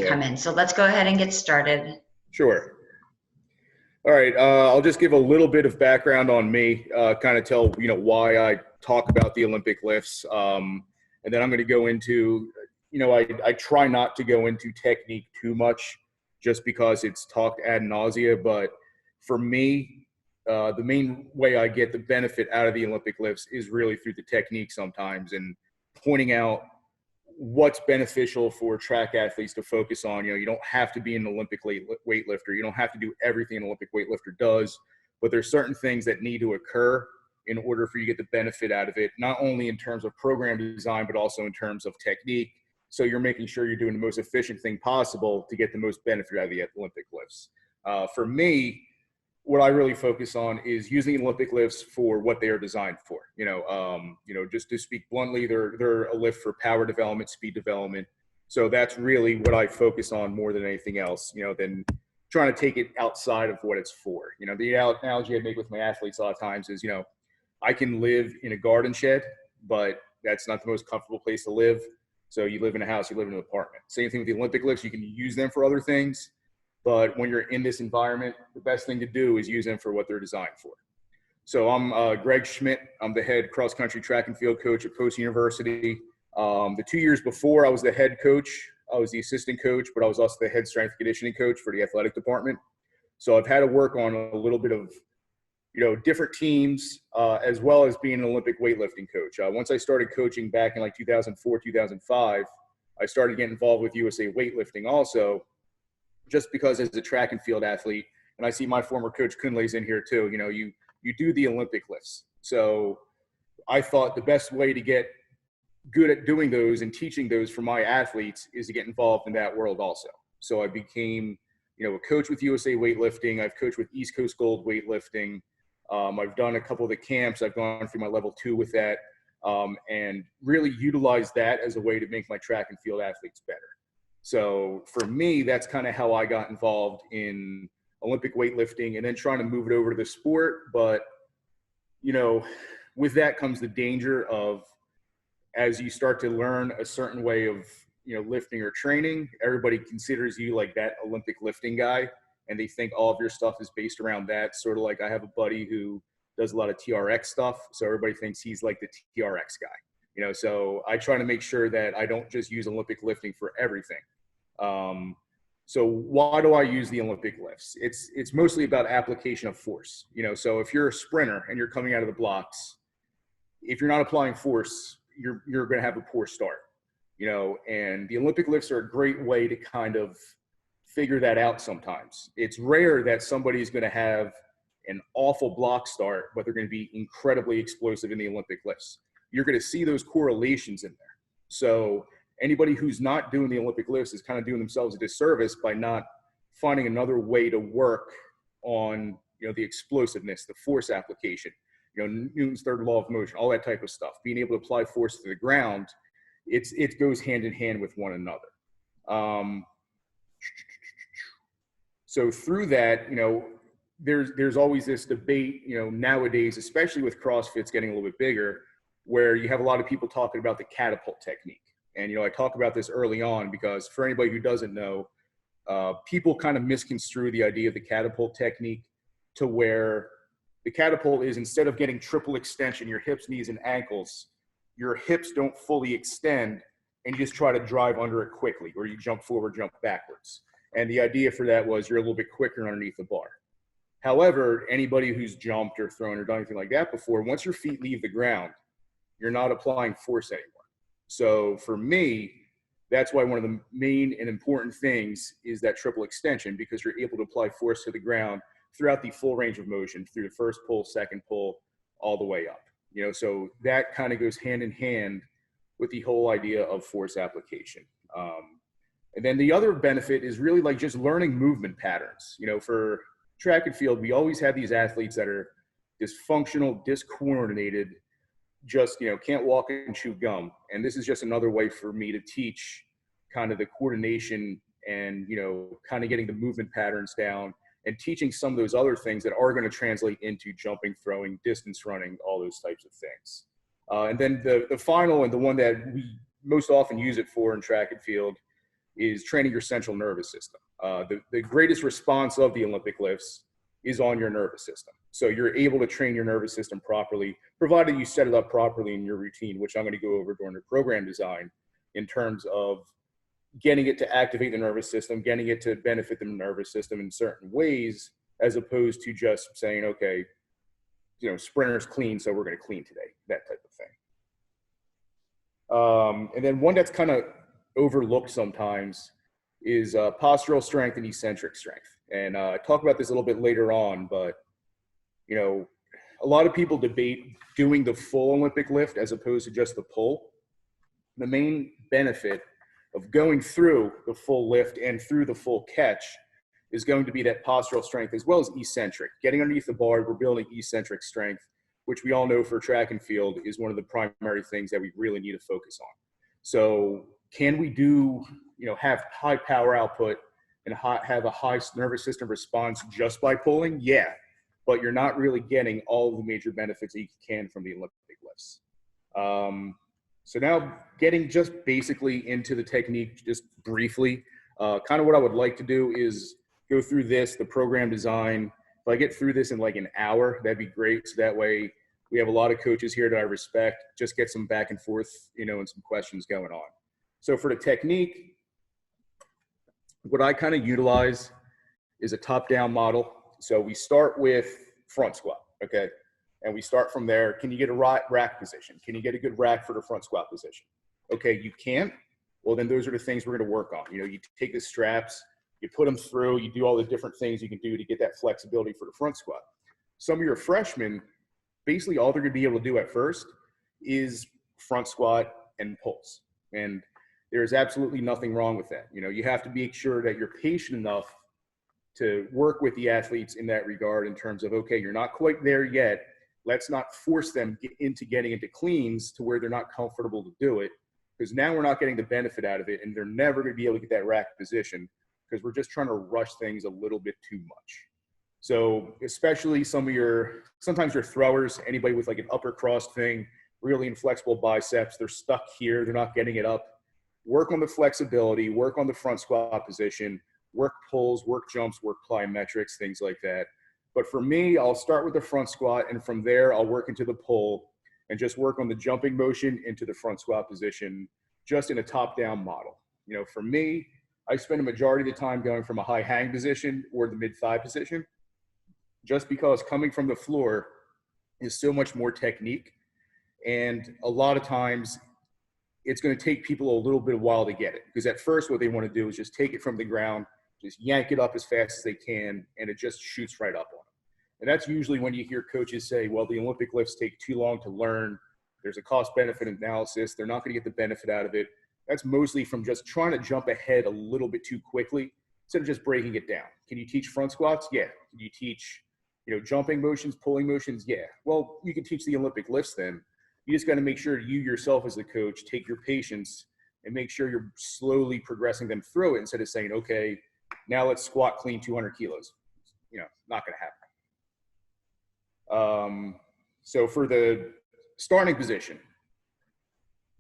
Come in. So let's go ahead and get started. Sure. All right. I'll just give a little bit of background on me, kind of tell, why I talk about the Olympic lifts. And then I'm going to go into, I try not to go into technique too much just because it's talked ad nausea. But for me, the main way I get the benefit out of the Olympic lifts is really through the technique sometimes and pointing out what's beneficial for track athletes to focus on. You don't have to be an Olympic weightlifter. You don't have to do everything an Olympic weightlifter does, but there's certain things that need to occur in order for you to get the benefit out of it, not only in terms of program design, but also in terms of technique. So you're making sure you're doing the most efficient thing possible to get the most benefit out of the Olympic lifts. For me, what I really focus on is using Olympic lifts for what they are designed for. Just to speak bluntly, they're a lift for power development, speed development. So that's really what I focus on more than anything else, than trying to take it outside of what it's for. The analogy I make with my athletes a lot of times is, I can live in a garden shed, but that's not the most comfortable place to live. So you live in a house, you live in an apartment. Same thing with the Olympic lifts. You can use them for other things. But when you're in this environment, the best thing to do is use them for what they're designed for. So I'm Gregg Schmidt. I'm the head cross-country track and field coach at Post University. The 2 years before, I was the head coach. I was the assistant coach, but I was also the head strength conditioning coach for the athletic department. So I've had to work on a little bit of, different teams, as well as being an Olympic weightlifting coach. Once I started coaching back in 2004, 2005, I started getting involved with USA Weightlifting also, just because as a track and field athlete, and I see my former coach Kunle's in here too, you do the Olympic lifts. So I thought the best way to get good at doing those and teaching those for my athletes is to get involved in that world also. So I became, a coach with USA Weightlifting. I've coached with East Coast Gold Weightlifting. I've done a couple of the camps. I've gone through my level 2 with that, and really utilized that as a way to make my track and field athletes better. So for me, that's kind of how I got involved in Olympic weightlifting and then trying to move it over to the sport. But, with that comes the danger of, as you start to learn a certain way of, lifting or training, everybody considers you like that Olympic lifting guy. And they think all of your stuff is based around that. Sort of like I have a buddy who does a lot of TRX stuff. So everybody thinks he's like the TRX guy. So I try to make sure that I don't just use Olympic lifting for everything. So why do I use the Olympic lifts? It's mostly about application of force. So if you're a sprinter and you're coming out of the blocks, if you're not applying force, you're going to have a poor start. And the Olympic lifts are a great way to kind of figure that out sometimes. It's rare that somebody's going to have an awful block start, but they're going to be incredibly explosive in the Olympic lifts. You're going to see those correlations in there. So anybody who's not doing the Olympic lifts is kind of doing themselves a disservice by not finding another way to work on, the explosiveness, the force application, Newton's third law of motion, all that type of stuff. Being able to apply force to the ground, it goes hand in hand with one another. So through that, there's always this debate, nowadays, especially with CrossFit's getting a little bit bigger, where you have a lot of people talking about the Catapult Technique. And, I talk about this early on because for anybody who doesn't know, people kind of misconstrue the idea of the Catapult Technique to where the catapult is, instead of getting triple extension, your hips, knees, and ankles, your hips don't fully extend and you just try to drive under it quickly, or you jump forward, jump backwards. And the idea for that was you're a little bit quicker underneath the bar. However, anybody who's jumped or thrown or done anything like that before, once your feet leave the ground, you're not applying force anymore. So for me, that's why one of the main and important things is that triple extension, because you're able to apply force to the ground throughout the full range of motion, through the first pull, second pull, all the way up. So that kind of goes hand in hand with the whole idea of force application. And then the other benefit is really like just learning movement patterns. For track and field, we always have these athletes that are dysfunctional, discoordinated, just, can't walk and chew gum. And this is just another way for me to teach kind of the coordination and, kind of getting the movement patterns down and teaching some of those other things that are going to translate into jumping, throwing, distance running, all those types of things. And then the final and the one that we most often use it for in track and field is training your central nervous system. The greatest response of the Olympic lifts is on your nervous system. So you're able to train your nervous system properly, provided you set it up properly in your routine, which I'm going to go over during the program design in terms of getting it to activate the nervous system, getting it to benefit the nervous system in certain ways, as opposed to just saying, okay, you know, sprinters clean, so we're going to clean today, that type of thing. And then one that's kind of overlooked sometimes is postural strength and eccentric strength. And I talk about this a little bit later on, but, you know, a lot of people debate doing the full Olympic lift as opposed to just the pull. The main benefit of going through the full lift and through the full catch is going to be that postural strength as well as eccentric. Getting underneath the bar, we're building eccentric strength, which we all know for track and field is one of the primary things that we really need to focus on. So can we do, you know, have high power output and have a high nervous system response just by pulling? Yeah, but you're not really getting all of the major benefits that you can from the Olympic lifts. So now getting just basically into the technique, just briefly, kind of what I would like to do is go through this, the program design. If I get through this in like an hour, that'd be great. So that way we have a lot of coaches here that I respect, just get some back and forth, you know, and some questions going on. So for the technique, what I kind of utilize is a top-down model. So we start with front squat, okay? And we start from there. Can you get a rack position? Can you get a good rack for the front squat position? Okay, you can't? Well, then those are the things we're gonna work on. You know, you take the straps, you put them through, you do all the different things you can do to get that flexibility for the front squat. Some of your freshmen, basically all they're gonna be able to do at first is front squat and pulls. And there's absolutely nothing wrong with that. You know, you have to make sure that you're patient enough to work with the athletes in that regard in terms of, okay, you're not quite there yet. Let's not force them into getting into cleans to where they're not comfortable to do it, because now we're not getting the benefit out of it, and they're never going to be able to get that rack position because we're just trying to rush things a little bit too much. So especially sometimes your throwers, anybody with like an upper cross thing, really inflexible biceps, they're stuck here, they're not getting it up. Work on the flexibility, work on the front squat position, work pulls, work jumps, work plyometrics, things like that. But for me, I'll start with the front squat, and from there, I'll work into the pull and just work on the jumping motion into the front squat position, just in a top-down model. You know, for me, I spend a majority of the time going from a high hang position or the mid-thigh position, just because coming from the floor is so much more technique. And a lot of times, it's going to take people a little bit of a while to get it, because at first what they want to do is just take it from the ground, just yank it up as fast as they can, and it just shoots right up on them. And that's usually when you hear coaches say, well, the Olympic lifts take too long to learn. There's a cost-benefit analysis. They're not going to get the benefit out of it. That's mostly from just trying to jump ahead a little bit too quickly instead of just breaking it down. Can you teach front squats? Yeah. Can you teach, you know, jumping motions, pulling motions? Yeah. Well, you can teach the Olympic lifts then. You just got to make sure you yourself as the coach take your patience and make sure you're slowly progressing them through it instead of saying, okay, now let's squat clean 200 kilos. You know, not going to happen. So for the starting position,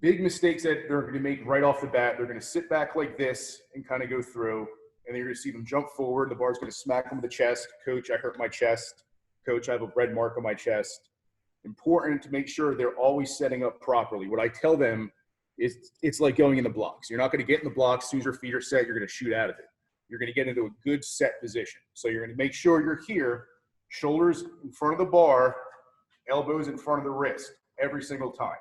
big mistakes that they're going to make right off the bat, they're going to sit back like this and kind of go through, and then you're going to see them jump forward. The bar's going to smack them in the chest. Coach, I hurt my chest. Coach, I have a red mark on my chest. Important to make sure they're always setting up properly. What I tell them is it's like going in the blocks. You're not going to get in the blocks. As soon as your feet are set, you're going to shoot out of it. You're going to get into a good set position. So you're going to make sure you're here, shoulders in front of the bar, elbows in front of the wrist every single time.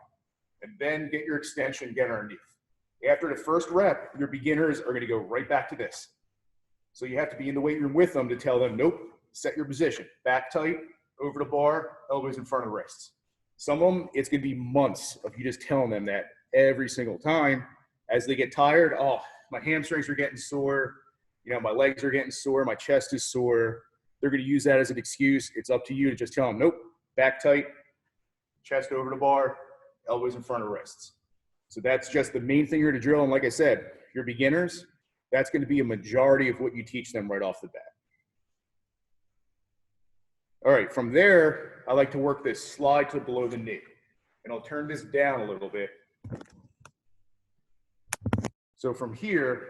And then get your extension, get underneath. After the first rep, your beginners are going to go right back to this. So you have to be in the weight room with them to tell them, nope, set your position. Back tight, over the bar, elbows in front of the wrists. Some of them, it's going to be months of you just telling them that every single time. As they get tired, oh, my hamstrings are getting sore. You know, my legs are getting sore. My chest is sore. They're going to use that as an excuse. It's up to you to just tell them, nope, back tight, chest over the bar, elbows in front of wrists. So that's just the main thing here to drill. And like I said, your beginners, that's going to be a majority of what you teach them right off the bat. All right, from there, I like to work this slide to below the knee. And I'll turn this down a little bit. So from here,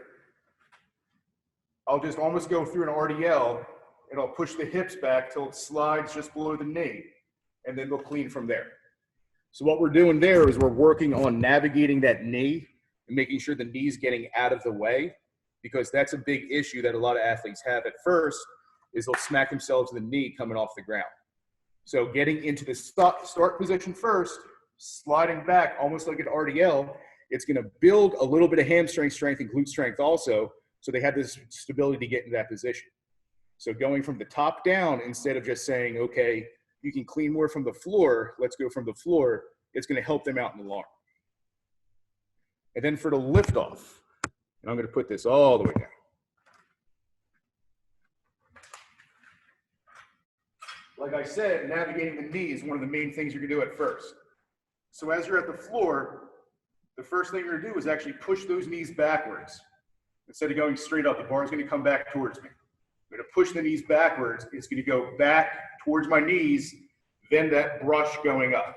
I'll just almost go through an RDL and I'll push the hips back till it slides just below the knee, and then they'll clean from there. So what we're doing there is we're working on navigating that knee and making sure the knee's getting out of the way, because that's a big issue that a lot of athletes have at first, is they'll smack themselves in the knee coming off the ground. So getting into the start position first, sliding back almost like an RDL, it's going to build a little bit of hamstring strength and glute strength also, so they have this stability to get in that position. So going from the top down, instead of just saying, okay, you can clean more from the floor, let's go from the floor, it's going to help them out in the long run. And then for the lift off, and I'm going to put this all the way down. Like I said, navigating the knee is one of the main things you're going to do at first. So as you're at the floor, the first thing you're going to do is actually push those knees backwards. Instead of going straight up, the bar is going to come back towards me. I'm going to push the knees backwards. It's going to go back towards my knees, then that brush going up.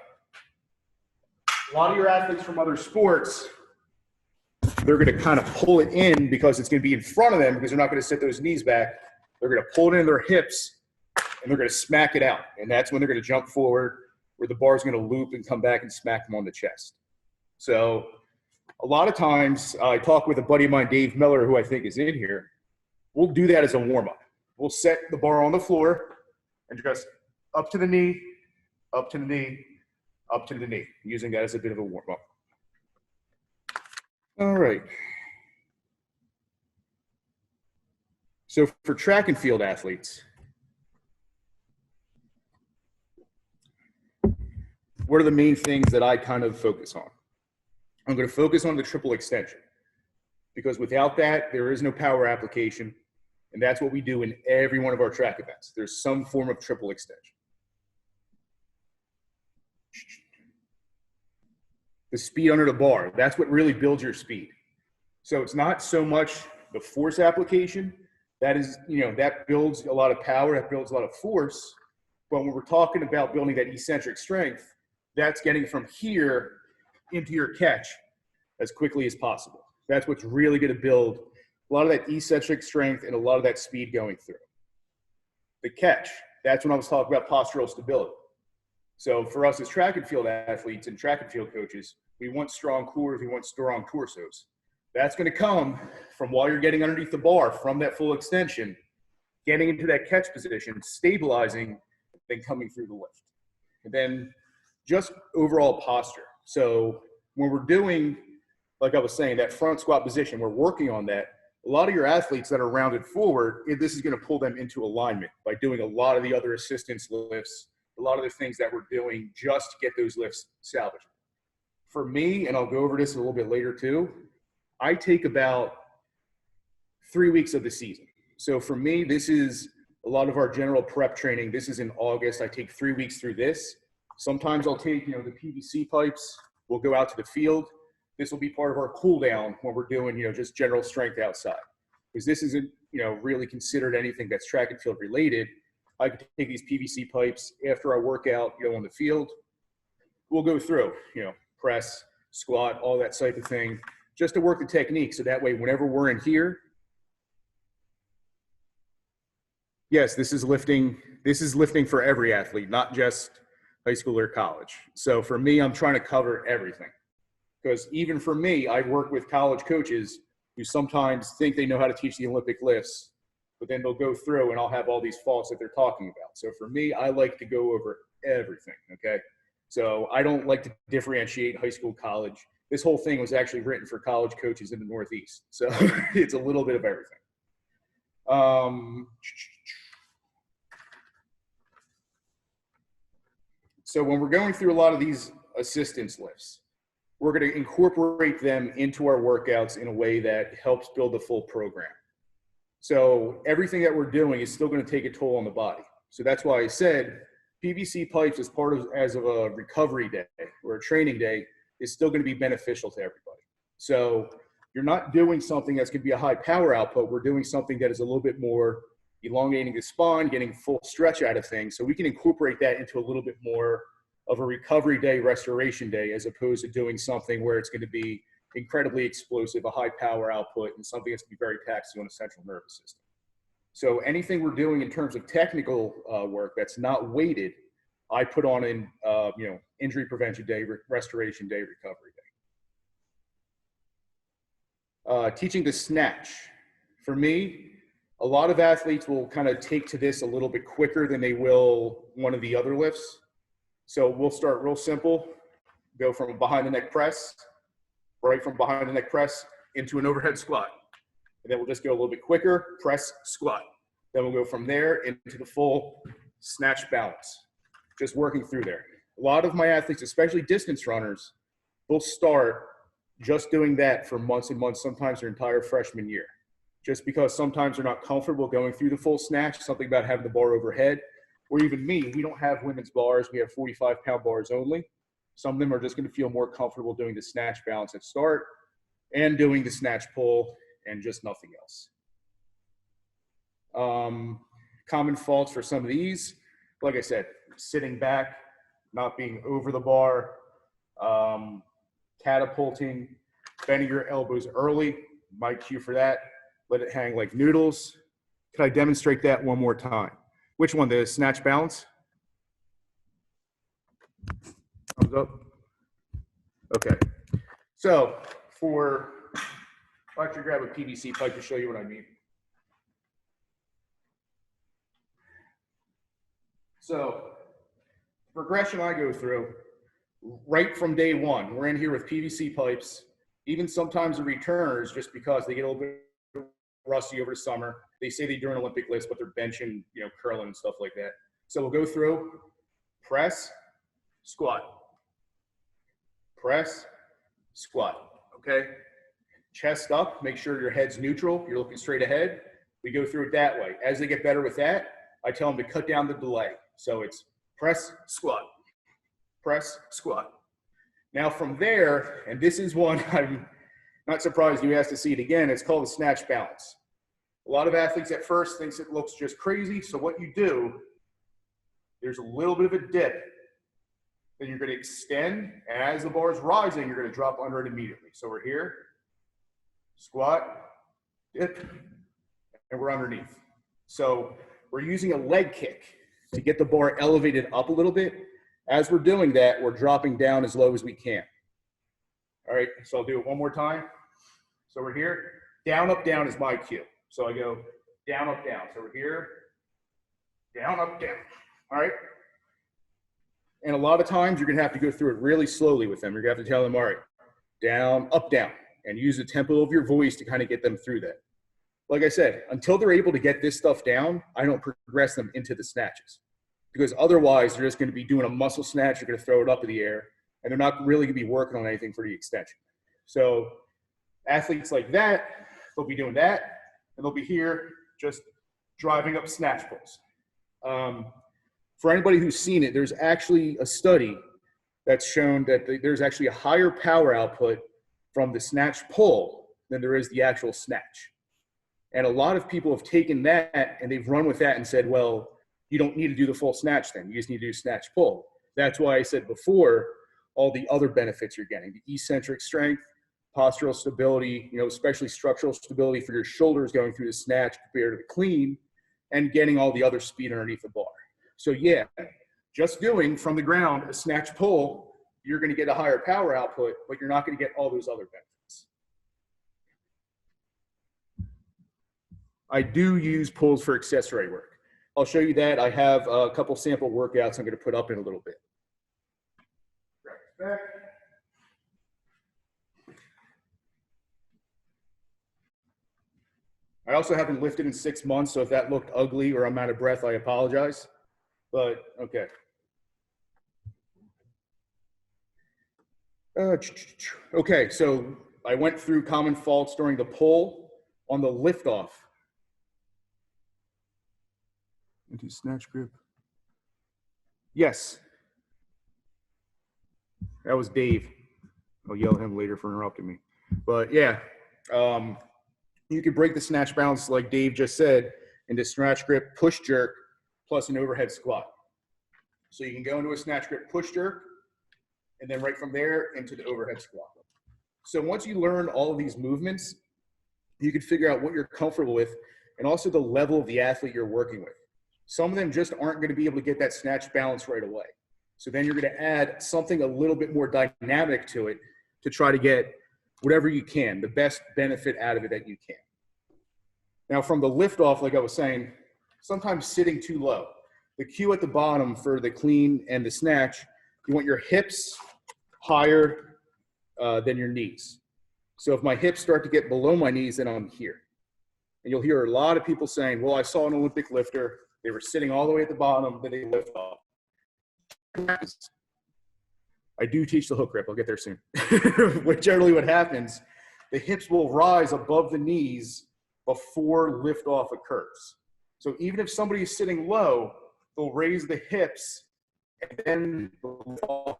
A lot of your athletes from other sports, they're going to kind of pull it in because it's going to be in front of them, because they're not going to set those knees back. They're going to pull it in their hips, and they're going to smack it out. And that's when they're going to jump forward, where the bar is going to loop and come back and smack them on the chest. So a lot of times, I talk with a buddy of mine, Dave Miller, who I think is in here. We'll do that as a warm-up. We'll set the bar on the floor and just up to the knee, up to the knee, up to the knee, using that as a bit of a warm-up. All right. So for track and field athletes, what are the main things that I kind of focus on? I'm going to focus on the triple extension, because without that, there is no power application. And that's what we do in every one of our track events. There's some form of triple extension. The speed under the bar, that's what really builds your speed. So it's not so much the force application. That is, that builds a lot of power, that builds a lot of force. But when we're talking about building that eccentric strength, that's getting from here into your catch as quickly as possible. That's what's really going to build a lot of that eccentric strength and a lot of that speed going through. The catch, that's when I was talking about postural stability. So for us as track and field athletes and track and field coaches, we want strong cores, we want strong torsos. That's going to come from while you're getting underneath the bar from that full extension, getting into that catch position, stabilizing, then coming through the lift. And then just overall posture. So when we're doing, like I was saying, that front squat position, we're working on that. A lot of your athletes that are rounded forward, this is going to pull them into alignment by doing a lot of the other assistance lifts, a lot of the things that we're doing just to get those lifts salvaged. For me, and I'll go over this a little bit later too, I take about 3 weeks of the season. So for me, this is a lot of our general prep training. This is in August. I take 3 weeks through this. Sometimes I'll take, the PVC pipes. We'll go out to the field. This will be part of our cool down when we're doing, just general strength outside. Because this isn't, really considered anything that's track and field related. I can take these PVC pipes after I work out, on the field. We'll go through, press, squat, all that type of thing, just to work the technique. So that way, whenever we're in here, yes, this is lifting for every athlete, not just high school or college. So for me, I'm trying to cover everything. Because even for me, I work with college coaches who sometimes think they know how to teach the Olympic lifts, but then they'll go through and I'll have all these faults that they're talking about. So for me, I like to go over everything, okay? So I don't like to differentiate high school, college. This whole thing was actually written for college coaches in the Northeast. So it's a little bit of everything. So when we're going through a lot of these assistance lifts, we're going to incorporate them into our workouts in a way that helps build the full program. So everything that we're doing is still going to take a toll on the body. So that's why I said PVC pipes as as of a recovery day or a training day is still going to be beneficial to everybody. So you're not doing something that's going to be a high power output. We're doing something that is a little bit more elongating the spine, getting full stretch out of things. So we can incorporate that into a little bit more of a recovery day, restoration day, as opposed to doing something where it's going to be incredibly explosive, a high power output, and something that's going to be very taxing on the central nervous system. So anything we're doing in terms of technical work that's not weighted, I put on in, injury prevention day, restoration day, recovery day. Teaching the snatch. For me, a lot of athletes will kind of take to this a little bit quicker than they will one of the other lifts. So we'll start real simple, go from behind the neck press, right from behind the neck press into an overhead squat. And then we'll just go a little bit quicker, press, squat. Then we'll go from there into the full snatch balance, just working through there. A lot of my athletes, especially distance runners, will start just doing that for months and months, sometimes their entire freshman year. Just because sometimes they're not comfortable going through the full snatch, something about having the bar overhead. Or even me, we don't have women's bars, we have 45-pound bars only. Some of them are just gonna feel more comfortable doing the snatch balance at start and doing the snatch pull and just nothing else. Common faults for some of these, like I said, sitting back, not being over the bar, catapulting, bending your elbows early, my cue for that, let it hang like noodles. Can I demonstrate that one more time? Which one, the snatch balance? Thumbs up. Okay, so I'll actually grab a PVC pipe to show you what I mean. So, progression I go through, right from day one, we're in here with PVC pipes, even sometimes the returners, just because they get a little bit rusty over the summer. They say they do an Olympic lifts, but they're benching, curling and stuff like that. So we'll go through, press, squat, press, squat, okay? Chest up, make sure your head's neutral, you're looking straight ahead. We go through it that way. As they get better with that, I tell them to cut down the delay. So it's press, squat, press, squat. Now from there, and this is one I'm not surprised you asked to see it again, it's called the snatch balance. A lot of athletes at first thinks it looks just crazy, so what you do, there's a little bit of a dip, then you're gonna extend, and as the bar is rising, you're gonna drop under it immediately. So we're here, squat, dip, and we're underneath. So we're using a leg kick to get the bar elevated up a little bit. As we're doing that, we're dropping down as low as we can. All right, so I'll do it one more time. So we're here, down, up, down is my cue. So I go down, up, down. So we're here, down, up, down. All right? And a lot of times you're gonna have to go through it really slowly with them. You're gonna have to tell them, all right, down, up, down, and use the tempo of your voice to kind of get them through that. Like I said, until they're able to get this stuff down, I don't progress them into the snatches. Because otherwise, they're just going to be doing a muscle snatch, you're going to throw it up in the air, and they're not really going to be working on anything for the extension. So athletes like that, they'll be doing that, and they'll be here just driving up snatch pulls. For anybody who's seen it, there's actually a study that's shown that there's actually a higher power output from the snatch pull than there is the actual snatch. And a lot of people have taken that and they've run with that and said, well, you don't need to do the full snatch then. You just need to do snatch pull. That's why I said before, all the other benefits you're getting, the eccentric strength, postural stability, especially structural stability for your shoulders going through the snatch compared to the clean, and getting all the other speed underneath the bar. So yeah, just doing from the ground a snatch pull, you're going to get a higher power output, but you're not going to get all those other benefits. I do use pulls for accessory work. I'll show you that. I have a couple sample workouts I'm going to put up in a little bit. Back. I also haven't lifted in 6 months, so if that looked ugly or I'm out of breath, I apologize. But okay. Okay, so I went through common faults during the pull. On the lift off. Into snatch grip. Yes. That was Dave. I'll yell at him later for interrupting me. But yeah, you can break the snatch balance like Dave just said into snatch grip, push jerk, plus an overhead squat. So you can go into a snatch grip, push jerk, and then right from there into the overhead squat. So once you learn all of these movements, you can figure out what you're comfortable with and also the level of the athlete you're working with. Some of them just aren't going to be able to get that snatch balance right away. So then you're going to add something a little bit more dynamic to it to try to get whatever you can, the best benefit out of it that you can. Now from the lift off, like I was saying, sometimes sitting too low. The cue at the bottom for the clean and the snatch, you want your hips higher than your knees. So if my hips start to get below my knees, then I'm here. And you'll hear a lot of people saying, well, I saw an Olympic lifter. They were sitting all the way at the bottom, then they lift off. I do teach the hook grip. I'll get there soon. But generally what happens, the hips will rise above the knees before lift off occurs. So even if somebody is sitting low, they'll raise the hips and then lift off.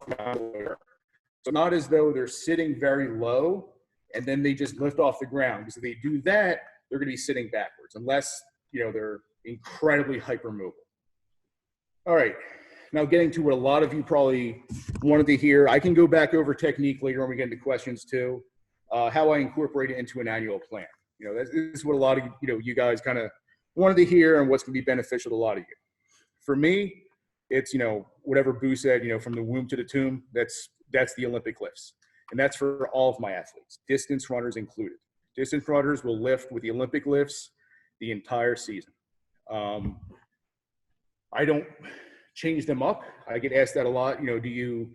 So not as though they're sitting very low and then they just lift off the ground. Because if they do that, they're going to be sitting backwards unless, they're incredibly hypermobile. All right. Now getting to what a lot of you probably wanted to hear. I can go back over technique later when we get into questions too. How I incorporate it into an annual plan. This is what a lot of, you guys kind of wanted to hear and what's going to be beneficial to a lot of you. For me, it's, whatever Boo said, from the womb to the tomb, that's the Olympic lifts. And that's for all of my athletes, distance runners included. Distance runners will lift with the Olympic lifts the entire season. I don't change them up. I get asked that a lot. Do you,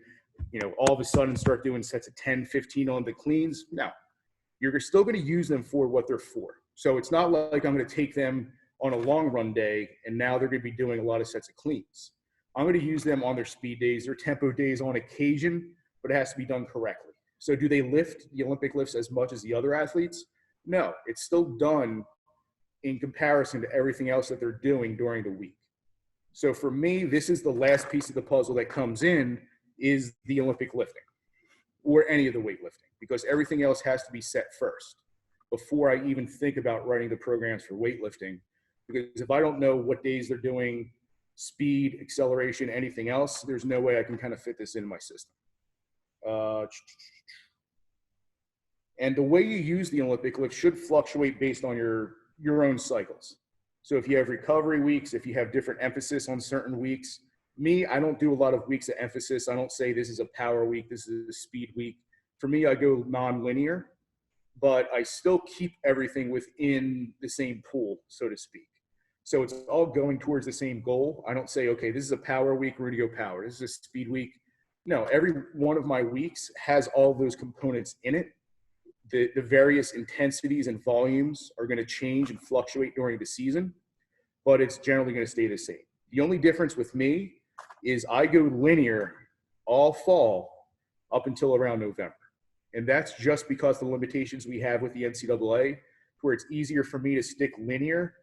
all of a sudden start doing sets of 10, 15 on the cleans? No. You're still going to use them for what they're for. So it's not like I'm going to take them on a long run day and now they're going to be doing a lot of sets of cleans. I'm going to use them on their speed days, their tempo days on occasion, but it has to be done correctly. So do they lift the Olympic lifts as much as the other athletes? No, it's still done in comparison to everything else that they're doing during the week. So for me, this is the last piece of the puzzle that comes in is the Olympic lifting or any of the weightlifting, because everything else has to be set first before I even think about writing the programs for weightlifting. Because if I don't know what days they're doing, speed, acceleration, anything else, there's no way I can kind of fit this into my system. And the way you use the Olympic lift should fluctuate based on your own cycles. So if you have recovery weeks, if you have different emphasis on certain weeks, me, I don't do a lot of weeks of emphasis. I don't say this is a power week, this is a speed week. For me, I go non-linear, but I still keep everything within the same pool, so to speak. So it's all going towards the same goal. I don't say, okay, this is a power week, we're gonna go power. This is a speed week. No, every one of my weeks has all those components in it. The various intensities and volumes are gonna change and fluctuate during the season, but it's generally gonna stay the same. The only difference with me is I go linear all fall up until around November. And that's just because the limitations we have with the NCAA, where it's easier for me to stick linear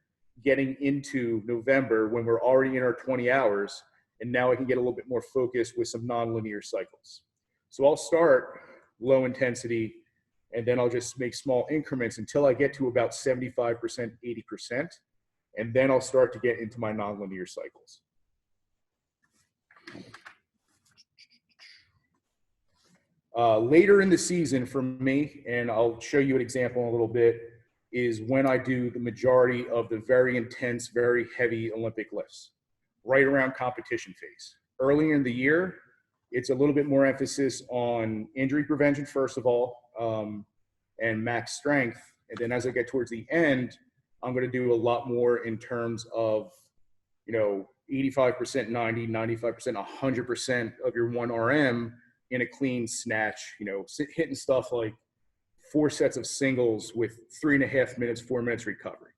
getting into November when we're already in our 20 hours, and now I can get a little bit more focused with some non-linear cycles. So I'll start low intensity, and then I'll just make small increments until I get to about 75%, 80%, and then I'll start to get into my non-linear cycles. Later in the season for me, and I'll show you an example in a little bit, is when I do the majority of the very intense, very heavy Olympic lifts, right around competition phase. Early in the year, it's a little bit more emphasis on injury prevention, first of all, and max strength. And then as I get towards the end, I'm going to do a lot more in terms of, 85%, 90, 95%, 100% of your 1RM in a clean snatch, hitting stuff like 4 sets of singles with 3.5 minutes, 4 minutes recovery.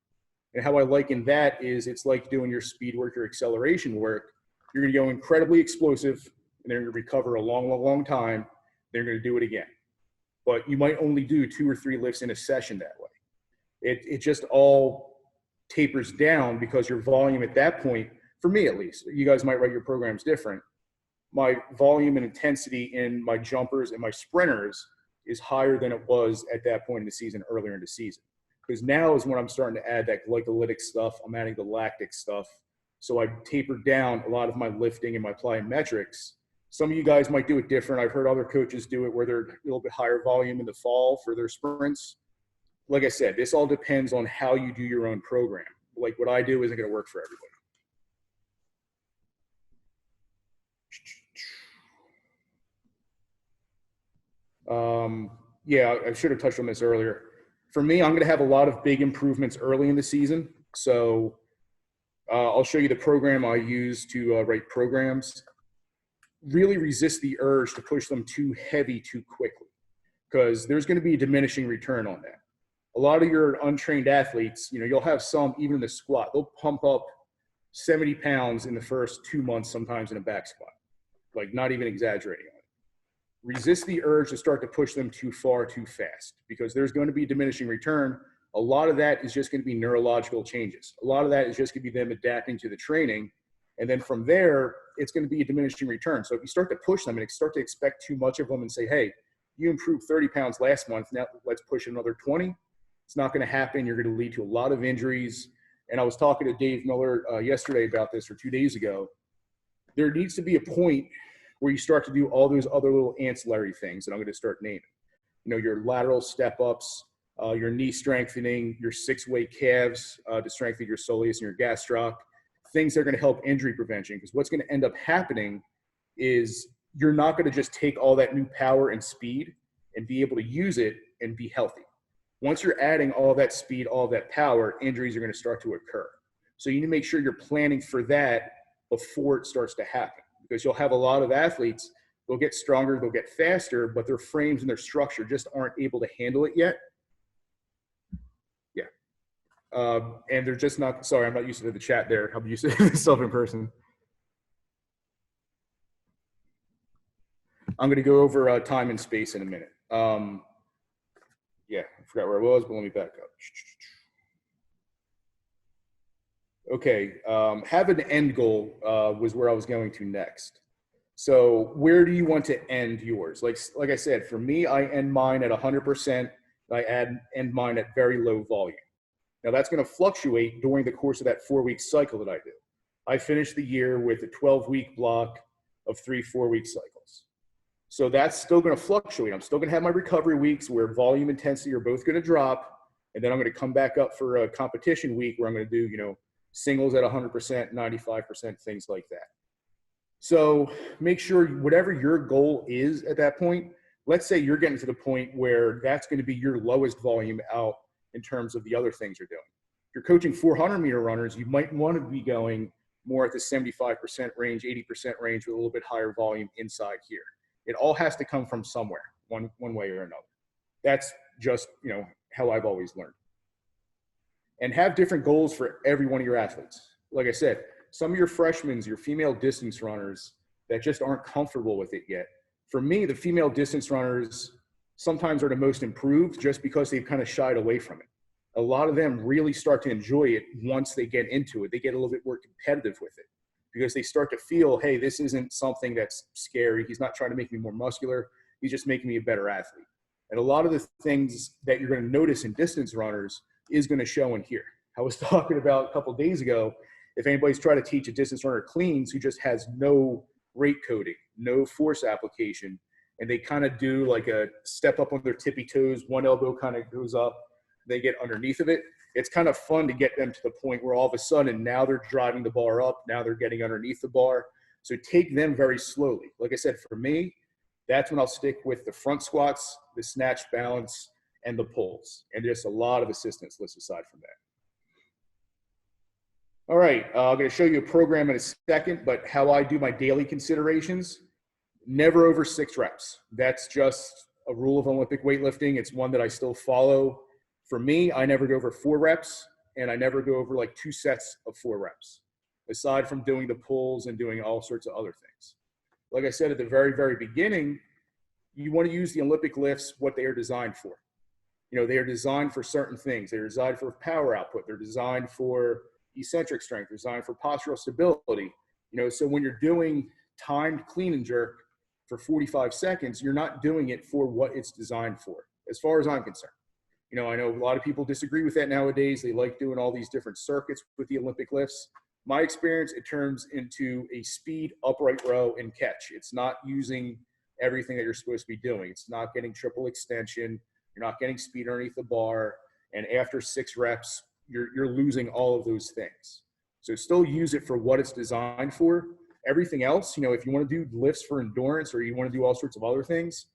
And how I liken that is it's like doing your speed work, your acceleration work. You're going to go incredibly explosive, and then you're going to recover a long, long, long time. Then you're going to do it again. But you might only do 2 or 3 lifts in a session that way. It just all tapers down because your volume at that point, for me at least, you guys might write your programs different. My volume and intensity in my jumpers and my sprinters is higher than it was at that point in the season, earlier in the season. Because now is when I'm starting to add that glycolytic stuff. I'm adding the lactic stuff. So I tapered down a lot of my lifting and my plyometrics. Some of you guys might do it different. I've heard other coaches do it where they're a little bit higher volume in the fall for their sprints. like I said, this all depends on how you do your own program. Like what I do isn't going to work for everybody. Yeah, I should have touched on this earlier. For me, I'm going to have a lot of big improvements early in the season. So I'll show you the program I use to write programs. Really resist the urge to push them too heavy too quickly, because there's going to be a diminishing return on that. A lot of your untrained athletes, you know, you'll have some, even in the squat, they'll pump up 70 pounds in the first 2 months, sometimes in a back squat, like not even exaggerating on it. Resist the urge to start to push them too far too fast, because there's going to be diminishing return. A lot of that is just going to be neurological changes. A lot of that is just going to be them adapting to the training. And then from there, it's going to be a diminishing return. So if you start to push them and start to expect too much of them and say, hey, you improved 30 pounds last month, now let's push another 20. It's not going to happen. You're going to lead to a lot of injuries. And I was talking to Dave Miller yesterday about this, or 2 days ago. There needs to be a point where you start to do all those other little ancillary things that I'm going to start naming. You know, your lateral step ups, your knee strengthening, your 6-way calves to strengthen your soleus and your gastroc, things that are going to help injury prevention. Because what's going to end up happening is you're not going to just take all that new power and speed and be able to use it and be healthy. Once you're adding all that speed, all that power, injuries are going to start to occur. So you need to make sure you're planning for that before it starts to happen, because you'll have a lot of athletes, they'll get stronger, they'll get faster, but their frames and their structure just aren't able to handle it yet. Yeah. And they're just not, sorry, I'm not used to the chat there. I'm used to stuff in person. I'm going to go over time and space in a minute. Yeah, I forgot where I was, but let me back up. Okay, have an end goal was where I was going to next. So where do you want to end yours? Like I said, for me, I end mine at 100%. I end mine at very low volume. Now that's going to fluctuate during the course of that 4-week cycle that I do. I finished the year with a 12-week block of 3 4-week cycles. So that's still going to fluctuate. I'm still going to have my recovery weeks where volume and intensity are both going to drop. And then I'm going to come back up for a competition week where I'm going to do, you know, singles at 100%, 95%, things like that. So make sure whatever your goal is at that point, let's say you're getting to the point where that's going to be your lowest volume out in terms of the other things you're doing. If you're coaching 400-meter runners, you might want to be going more at the 75% range, 80% range with a little bit higher volume inside here. It all has to come from somewhere, one way or another. That's just, you know, how I've always learned. And have different goals for every one of your athletes. Like I said, some of your freshmen, your female distance runners that just aren't comfortable with it yet. For me, the female distance runners sometimes are the most improved just because they've kind of shied away from it. A lot of them really start to enjoy it once they get into it. They get a little bit more competitive with it, because they start to feel, hey, this isn't something that's scary. He's not trying to make me more muscular. He's just making me a better athlete. And a lot of the things that you're going to notice in distance runners is going to show in here. I was talking about a couple of days ago, if anybody's trying to teach a distance runner cleans who just has no rate coding, no force application, and they kind of do like a step up on their tippy toes, one elbow kind of goes up, they get underneath of it. It's kind of fun to get them to the point where all of a sudden now they're driving the bar up, now they're getting underneath the bar. So take them very slowly. Like I said, for me, that's when I'll stick with the front squats, the snatch balance, and the pulls, and just a lot of assistance lists aside from that. All right, I'm going to show you a program in a second, but how I do my daily considerations, never over 6 reps. That's just a rule of Olympic weightlifting. It's one that I still follow. For me, I never go over 4 reps, and I never go over like 2 sets of 4 reps, aside from doing the pulls and doing all sorts of other things. Like I said at the very, very beginning, you want to use the Olympic lifts, what they are designed for. You know, they are designed for certain things. They're designed for power output. They're designed for eccentric strength. They're designed for postural stability. You know, so when you're doing timed clean and jerk for 45 seconds, you're not doing it for what it's designed for, as far as I'm concerned. You know, I know a lot of people disagree with that nowadays. They like doing all these different circuits with the Olympic lifts. My experience, it turns into a speed, upright row, and catch. It's not using everything that you're supposed to be doing. It's not getting triple extension. You're not getting speed underneath the bar. And after 6 reps, you're losing all of those things. So still use it for what it's designed for. Everything else, you know, if you want to do lifts for endurance or you want to do all sorts of other things,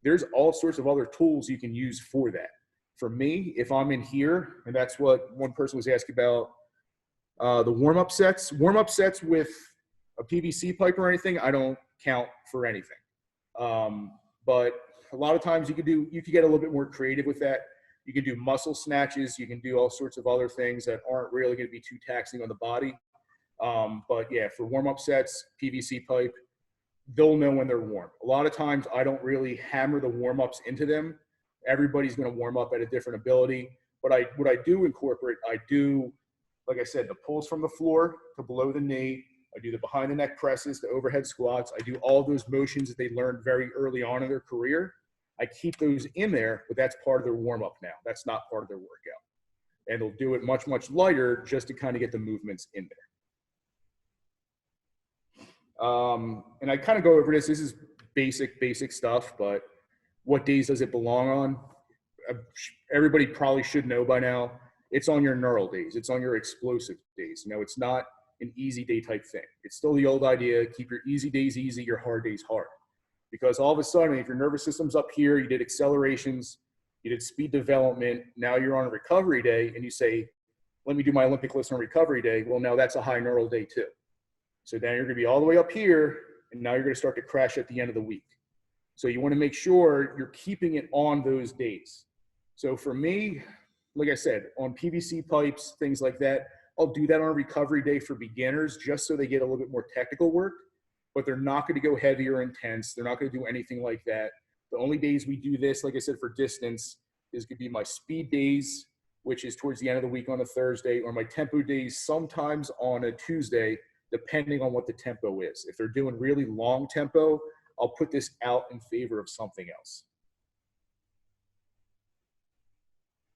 there's all sorts of other tools you can use for that. For me, if I'm in here, and that's what one person was asking about, the warm-up sets with a PVC pipe or anything, I don't count for anything. But a lot of times you could get a little bit more creative with that. You can do muscle snatches. You can do all sorts of other things that aren't really going to be too taxing on the body. But yeah, for warm-up sets, PVC pipe, they'll know when they're warm. A lot of times I don't really hammer the warm-ups into them. Everybody's going to warm up at a different ability. But what I do incorporate, I do, like I said, the pulls from the floor to below the knee. I do the behind the neck presses, the overhead squats. I do all those motions that they learned very early on in their career. I keep those in there, but that's part of their warm-up now. That's not part of their workout. And they'll do it much, much lighter just to kind of get the movements in there. And I kind of go over this. This is basic stuff, but what days does it belong on? Everybody probably should know by now. It's on your neural days. It's on your explosive days. You know, it's not an easy day type thing. It's still the old idea, keep your easy days easy, your hard days hard. Because all of a sudden, if your nervous system's up here, you did accelerations, you did speed development, now you're on a recovery day, and you say, let me do my Olympic lifts on recovery day. Well, now that's a high neural day too. So then you're going to be all the way up here, and now you're going to start to crash at the end of the week. So you want to make sure you're keeping it on those days. So for me, like I said, on PVC pipes, things like that, I'll do that on a recovery day for beginners just so they get a little bit more technical work. But they're not going to go heavy or intense. They're not going to do anything like that. The only days we do this, like I said, for distance is going to be my speed days, which is towards the end of the week on a Thursday, or my tempo days sometimes on a Tuesday, depending on what the tempo is. If they're doing really long tempo, I'll put this out in favor of something else.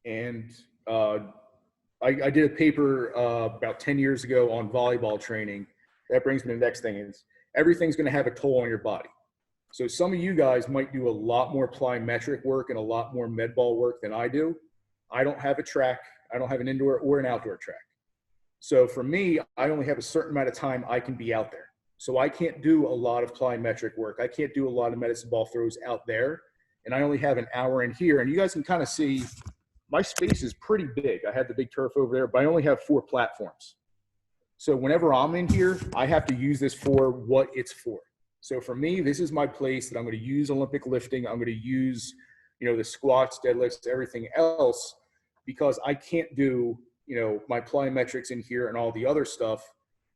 And I did a paper about 10 years ago on volleyball training. That brings me to the next thing is, everything's going to have a toll on your body. So some of you guys might do a lot more plyometric work and a lot more med ball work than I do. I don't have a track. I don't have an indoor or an outdoor track. So for me, I only have a certain amount of time I can be out there. So I can't do a lot of plyometric work. I can't do a lot of medicine ball throws out there. And I only have an hour in here. And you guys can kind of see my space is pretty big. I had the big turf over there, but I only have 4 platforms. So whenever I'm in here, I have to use this for what it's for. So for me, this is my place that I'm going to use Olympic lifting. I'm going to use, you know, the squats, deadlifts, everything else, because I can't do, you know, my plyometrics in here and all the other stuff,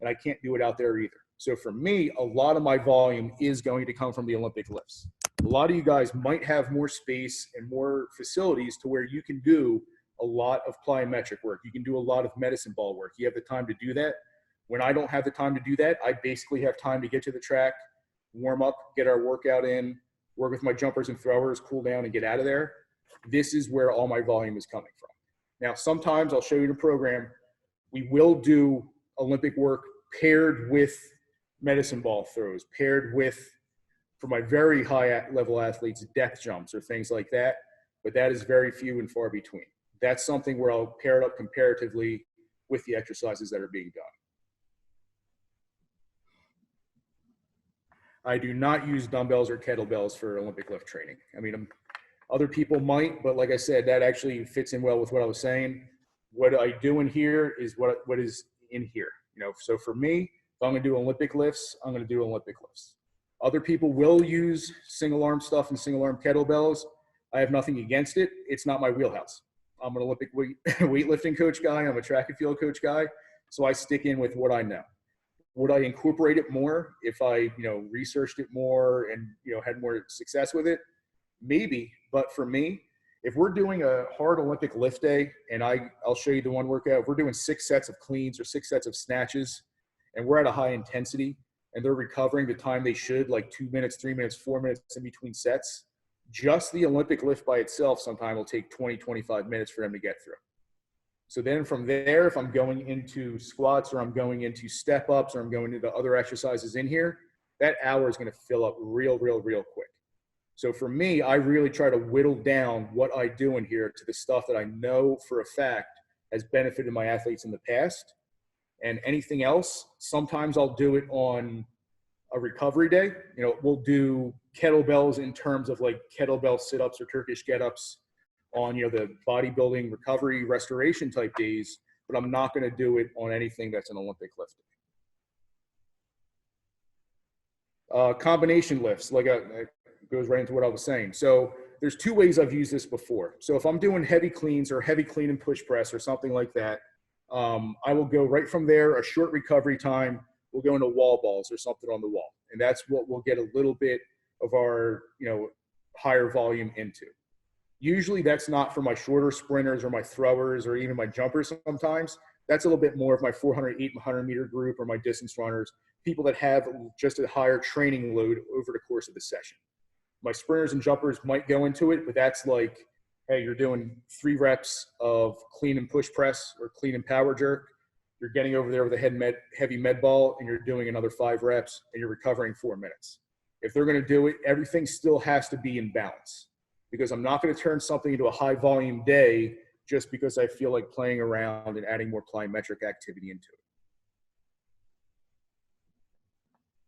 and I can't do it out there either. So for me, a lot of my volume is going to come from the Olympic lifts. A lot of you guys might have more space and more facilities to where you can do a lot of plyometric work. You can do a lot of medicine ball work. You have the time to do that. When I don't have the time to do that, I basically have time to get to the track, warm up, get our workout in, work with my jumpers and throwers, cool down, and get out of there. This is where all my volume is coming from. Now, sometimes I'll show you the program. We will do Olympic work paired with medicine ball throws, paired with, for my very high level athletes, death jumps or things like that. But that is very few and far between. That's something where I'll pair it up comparatively with the exercises that are being done. I do not use dumbbells or kettlebells for Olympic lift training. I mean, other people might, but like I said, that actually fits in well with what I was saying. What I do in here is what is in here. You know, so for me, if I'm going to do Olympic lifts, I'm going to do Olympic lifts. Other people will use single arm stuff and single arm kettlebells. I have nothing against it. It's not my wheelhouse. I'm an Olympic weightlifting coach guy. I'm a track and field coach guy. So I stick in with what I know. Would I incorporate it more if I, you know, researched it more and, you know, had more success with it? Maybe. But for me, if we're doing a hard Olympic lift day, and I'll show you the one workout, if we're doing 6 sets of cleans or 6 sets of snatches, and we're at a high intensity, and they're recovering the time they should, like 2 minutes, 3 minutes, 4 minutes in between sets, just the Olympic lift by itself sometime will take 20, 25 minutes for them to get through. So then from there, if I'm going into squats or I'm going into step ups or I'm going into other exercises in here, that hour is going to fill up real quick. So for me, I really try to whittle down what I do in here to the stuff that I know for a fact has benefited my athletes in the past. And anything else, sometimes I'll do it on a recovery day. We'll do kettlebells in terms of like kettlebell sit-ups or Turkish get-ups on, the bodybuilding, recovery, restoration type days, but I'm not going to do it on anything that's an Olympic lifting. Combination lifts, it goes right into what I was saying. So there's two ways I've used this before. So if I'm doing heavy cleans or heavy clean and push press or something like that, I will go right from there, a short recovery time, we'll go into wall balls or something on the wall. And that's what we'll get a little bit of our, higher volume into. Usually that's not for my shorter sprinters or my throwers or even my jumpers sometimes. That's a little bit more of my 400, 800 meter group or my distance runners, people that have just a higher training load over the course of the session. My sprinters and jumpers might go into it, but that's like, hey, you're doing 3 reps of clean and push press or clean and power jerk. You're getting over there with a heavy med ball and you're doing another 5 reps and you're recovering 4 minutes. If they're going to do it, everything still has to be in balance, because I'm not going to turn something into a high volume day just because I feel like playing around and adding more plyometric activity into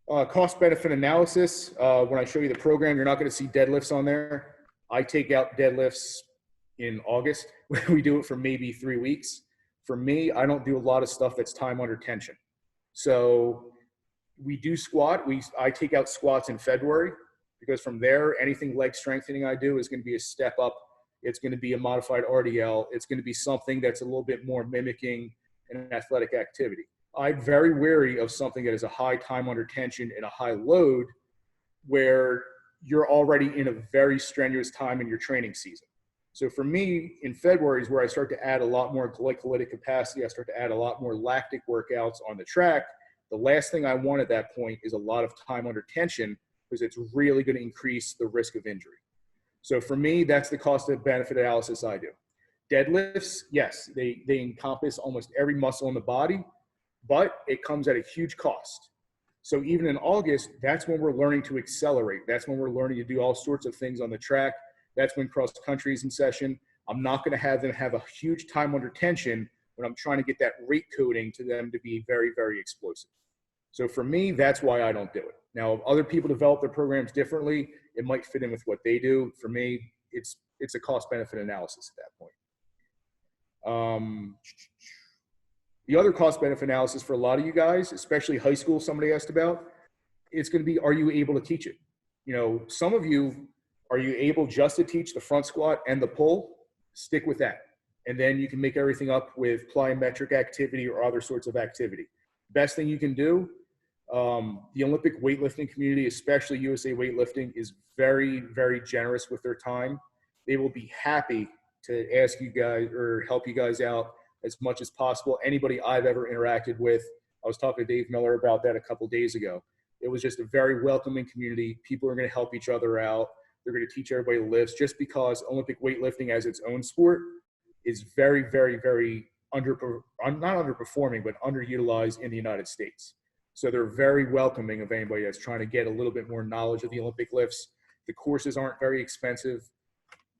it. Cost benefit analysis. When I show you the program, you're not going to see deadlifts on there. I take out deadlifts in August. We do it for maybe 3 weeks. For me, I don't do a lot of stuff that's time under tension. So we do squat. I take out squats in February, because from there, anything leg strengthening I do is going to be a step up. It's going to be a modified RDL. It's going to be something that's a little bit more mimicking an athletic activity. I'm very wary of something that is a high time under tension and a high load where you're already in a very strenuous time in your training season. So for me, in February is where I start to add a lot more glycolytic capacity. I start to add a lot more lactic workouts on the track. The last thing I want at that point is a lot of time under tension, because it's really going to increase the risk of injury. So for me, that's the cost of benefit analysis I do. Deadlifts, yes, they encompass almost every muscle in the body, but it comes at a huge cost. So even in August, that's when we're learning to accelerate. That's when we're learning to do all sorts of things on the track. That's when cross country is in session. I'm not going to have them have a huge time under tension when I'm trying to get that rate coding to them to be very, very explosive. So for me, that's why I don't do it. Now, if other people develop their programs differently, it might fit in with what they do. For me, it's a cost-benefit analysis at that point. The other cost-benefit analysis for a lot of you guys, especially high school, somebody asked about, it's going to be, are you able to teach it? Some of you, are you able just to teach the front squat and the pull? Stick with that. And then you can make everything up with plyometric activity or other sorts of activity. Best thing you can do, the Olympic weightlifting community, especially USA Weightlifting, is very, very generous with their time. They will be happy to ask you guys or help you guys out as much as possible. Anybody I've ever interacted with, I was talking to Dave Miller about that a couple days ago. It was just a very welcoming community. People are going to help each other out. They're going to teach everybody lifts, just because Olympic weightlifting as its own sport is very, very, very not underperforming, but underutilized in the United States. So they're very welcoming of anybody that's trying to get a little bit more knowledge of the Olympic lifts. The courses aren't very expensive.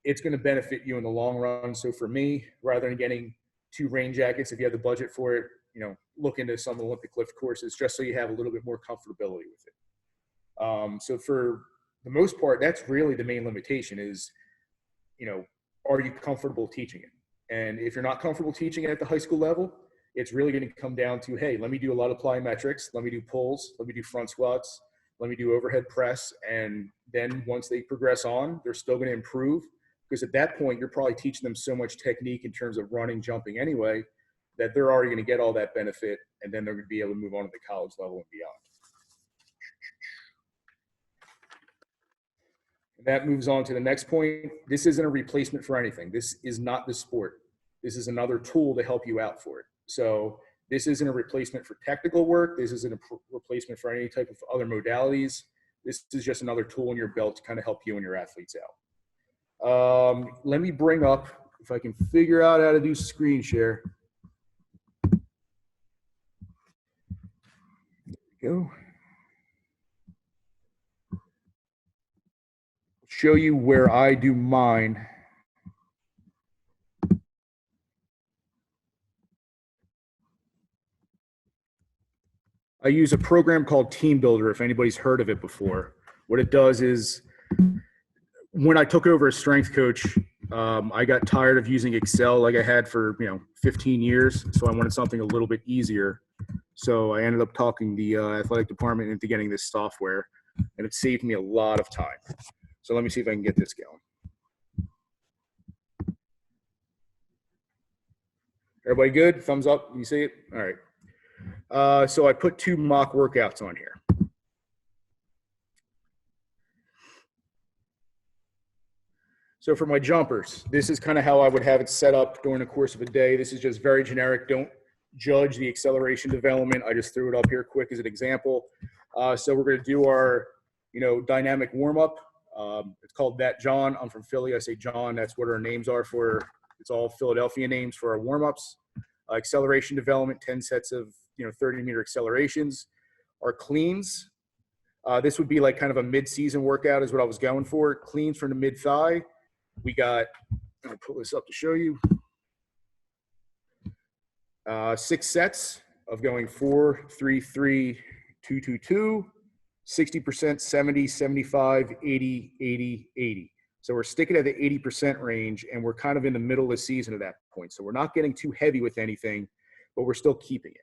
It's going to benefit you in the long run. So for me, rather than getting 2 rain jackets, if you have the budget for it, look into some Olympic lift courses just so you have a little bit more comfortability with it. So for the most part, that's really the main limitation is, are you comfortable teaching it? And if you're not comfortable teaching it at the high school level, it's really going to come down to, hey, let me do a lot of plyometrics. Let me do pulls. Let me do front squats. Let me do overhead press. And then once they progress on, they're still going to improve, because at that point, you're probably teaching them so much technique in terms of running, jumping anyway, that they're already going to get all that benefit. And then they're going to be able to move on to the college level and beyond. That moves on to the next point. This isn't a replacement for anything. This is not the sport. This is another tool to help you out for it. So this isn't a replacement for technical work. This isn't a replacement for any type of other modalities. This is just another tool in your belt to kind of help you and your athletes out. Let me bring up, if I can figure out how to do screen share. There we go. show you where I do mine. I use a program called Team Builder, if anybody's heard of it before. What it does is, when I took over as strength coach, I got tired of using Excel like I had for 15 years, so I wanted something a little bit easier. So I ended up talking the athletic department into getting this software, and it saved me a lot of time. So let me see if I can get this going. Everybody good? Thumbs up. You see it? All right. So I put 2 mock workouts on here. So for my jumpers, this is kind of how I would have it set up during the course of a day. This is just very generic. Don't judge the acceleration development. I just threw it up here quick as an example. So we're going to do our, dynamic warm-up. It's called That John. I'm from Philly. I say John. That's what our names are for. It's all Philadelphia names for our warm-ups. Acceleration development, 10 sets of 30-meter accelerations. Our cleans. This would be like kind of a mid-season workout is what I was going for. Cleans from the mid-thigh. We got, I'll pull this up to show you, 6 sets of going 4, 3, 3, 2, 2, 2, 60%, 70, 75, 80, 80, 80. So we're sticking at the 80% range, and we're kind of in the middle of the season at that point. So we're not getting too heavy with anything, but we're still keeping it.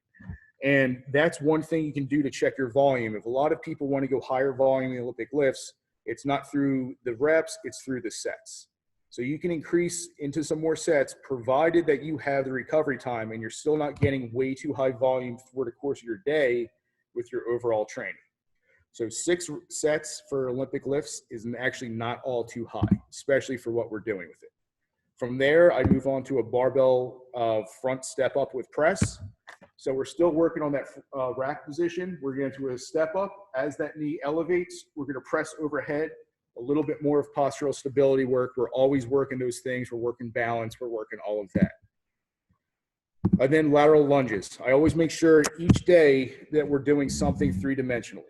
And that's one thing you can do to check your volume. If a lot of people want to go higher volume in the Olympic lifts, it's not through the reps, it's through the sets. So you can increase into some more sets, provided that you have the recovery time and you're still not getting way too high volume for the course of your day with your overall training. So 6 sets for Olympic lifts is actually not all too high, especially for what we're doing with it. From there, I move on to a barbell front step up with press. So we're still working on that rack position. We're going to do a step up. As that knee elevates, we're going to press overhead. A little bit more of postural stability work. We're always working those things. We're working balance. We're working all of that. And then lateral lunges. I always make sure each day that we're doing something 3-dimensionally.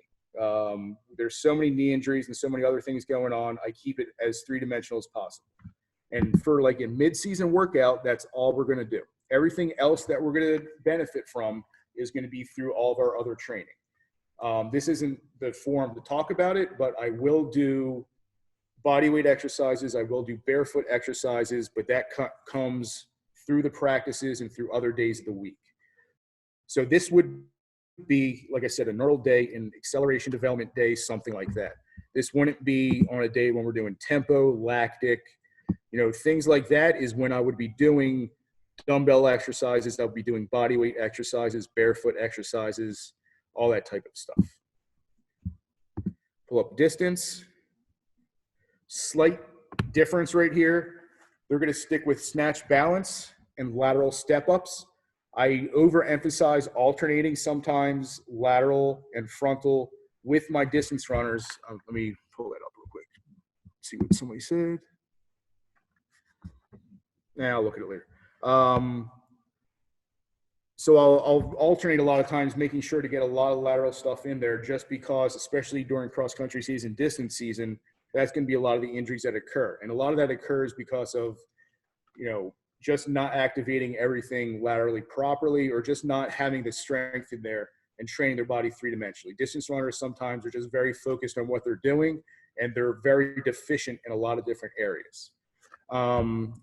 There's so many knee injuries and so many other things going on. I keep it as 3-dimensional as possible. And for like a mid-season workout, that's all we're going to do. Everything else that we're going to benefit from is going to be through all of our other training. This isn't the forum to talk about it, but I will do body weight exercises. I will do barefoot exercises, but that comes through the practices and through other days of the week. So this would be, like I said, a normal day, an acceleration development day, something like that. This wouldn't be on a day when we're doing tempo, lactic, things like that is when I would be doing dumbbell exercises. I'll be doing body weight exercises, barefoot exercises, all that type of stuff. Pull up distance. Slight difference right here. They're going to stick with snatch balance and lateral step ups. I overemphasize alternating sometimes lateral and frontal with my distance runners. Let me pull that up real quick. See what somebody said. Now I'll look at it later. So I'll alternate a lot of times, making sure to get a lot of lateral stuff in there, just because, especially during cross-country season, distance season, that's going to be a lot of the injuries that occur. And a lot of that occurs because of, just not activating everything laterally properly, or just not having the strength in there and training their body 3-dimensionally. Distance runners sometimes are just very focused on what they're doing, and they're very deficient in a lot of different areas.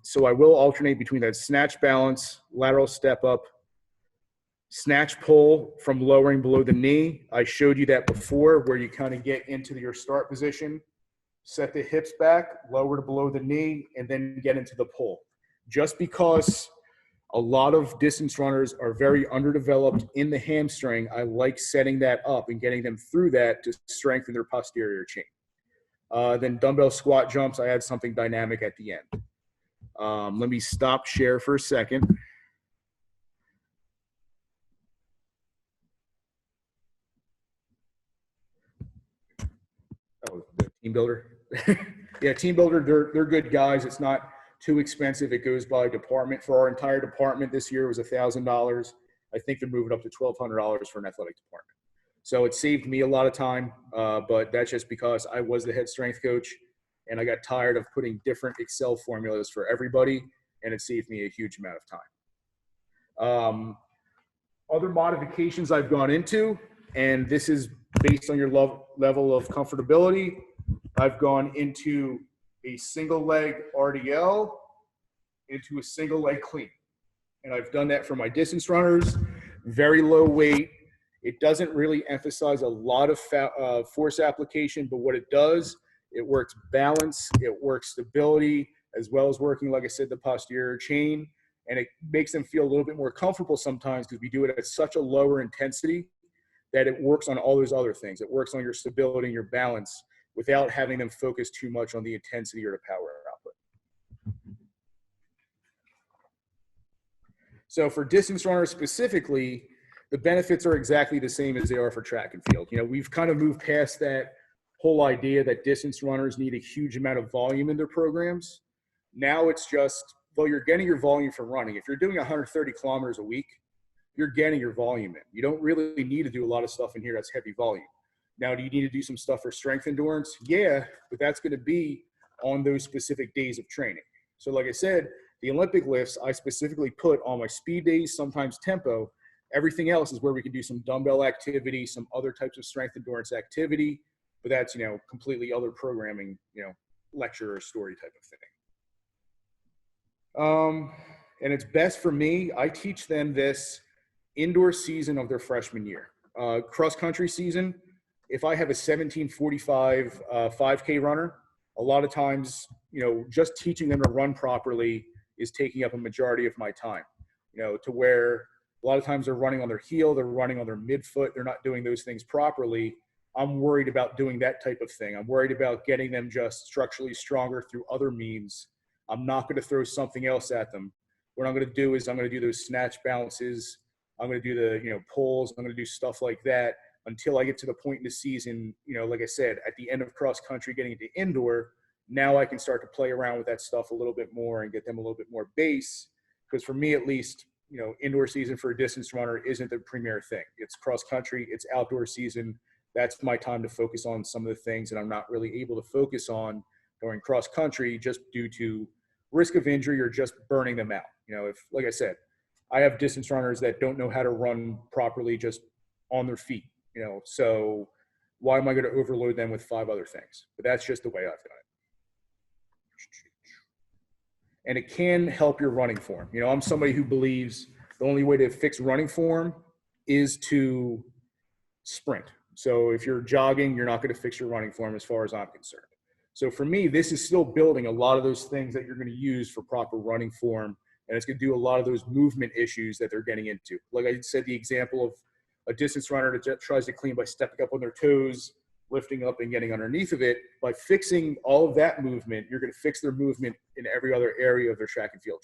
So I will alternate between that snatch balance, lateral step up, snatch pull from lowering below the knee. I showed you that before, where you kind of get into your start position, set the hips back, lower to below the knee, and then get into the pull. Just because a lot of distance runners are very underdeveloped in the hamstring, I like setting that up and getting them through that to strengthen their posterior chain. Then dumbbell squat jumps, I add something dynamic at the end. Let me stop share for a second. Oh, the Team Builder. Yeah, Team Builder, they're good guys. It's not too expensive. It goes by department. For our entire department this year, it was $1,000. I think they're moving up to $1,200 for an athletic department. So it saved me a lot of time, but that's just because I was the head strength coach, and I got tired of putting different Excel formulas for everybody, and it saved me a huge amount of time. Other modifications I've gone into, and this is based on your level of comfortability, I've gone into a single leg RDL into a single leg clean. And I've done that for my distance runners, very low weight. It doesn't really emphasize a lot of force application, but what it does, it works balance, it works stability, as well as working, like I said, the posterior chain. And it makes them feel a little bit more comfortable sometimes because we do it at such a lower intensity that it works on all those other things. It works on your stability and your balance without having them focus too much on the intensity or the power output. So for distance runners specifically, the benefits are exactly the same as they are for track and field. You know, we've kind of moved past that whole idea that distance runners need a huge amount of volume in their programs. Now it's just, well, you're getting your volume from running. If you're doing 130 kilometers a week, you're getting your volume in. You don't really need to do a lot of stuff in here that's heavy volume. Now, do you need to do some stuff for strength endurance? Yeah, but that's going to be on those specific days of training. So like I said, the Olympic lifts, I specifically put on my speed days, sometimes tempo. Everything else is where we can do some dumbbell activity, some other types of strength endurance activity, but that's, you know, completely other programming, you know, lecture or story type of thing. And it's best for me, I teach them this indoor season of their freshman year. Cross-country season, if I have a 17:45 5K runner, a lot of times, you know, just teaching them to run properly is taking up a majority of my time, you know, to where a lot of times they're running on their heel, they're running on their midfoot, they're not doing those things properly. I'm worried about doing that type of thing. I'm worried about getting them just structurally stronger through other means. I'm not going to throw something else at them. What I'm going to do is I'm going to do those snatch balances. I'm going to do the, you know, pulls. I'm going to do stuff like that until I get to the point in the season, you know, like I said, at the end of cross country, getting into indoor, now I can start to play around with that stuff a little bit more and get them a little bit more base. Because for me, at least, you know, indoor season for a distance runner isn't the premier thing. It's cross country, it's outdoor season. That's my time to focus on some of the things that I'm not really able to focus on during cross country just due to risk of injury or just burning them out. You know, if, like I said, I have distance runners that don't know how to run properly just on their feet, you know, so why am I going to overload them with 5 other things? But that's just the way I've done it. And it can help your running form. You know, I'm somebody who believes the only way to fix running form is to sprint. So if you're jogging, you're not going to fix your running form as far as I'm concerned. So for me, this is still building a lot of those things that you're going to use for proper running form. And it's going to do a lot of those movement issues that they're getting into. Like I said, the example of a distance runner that tries to clean by stepping up on their toes, lifting up and getting underneath of it. By fixing all of that movement, you're going to fix their movement in every other area of their track and field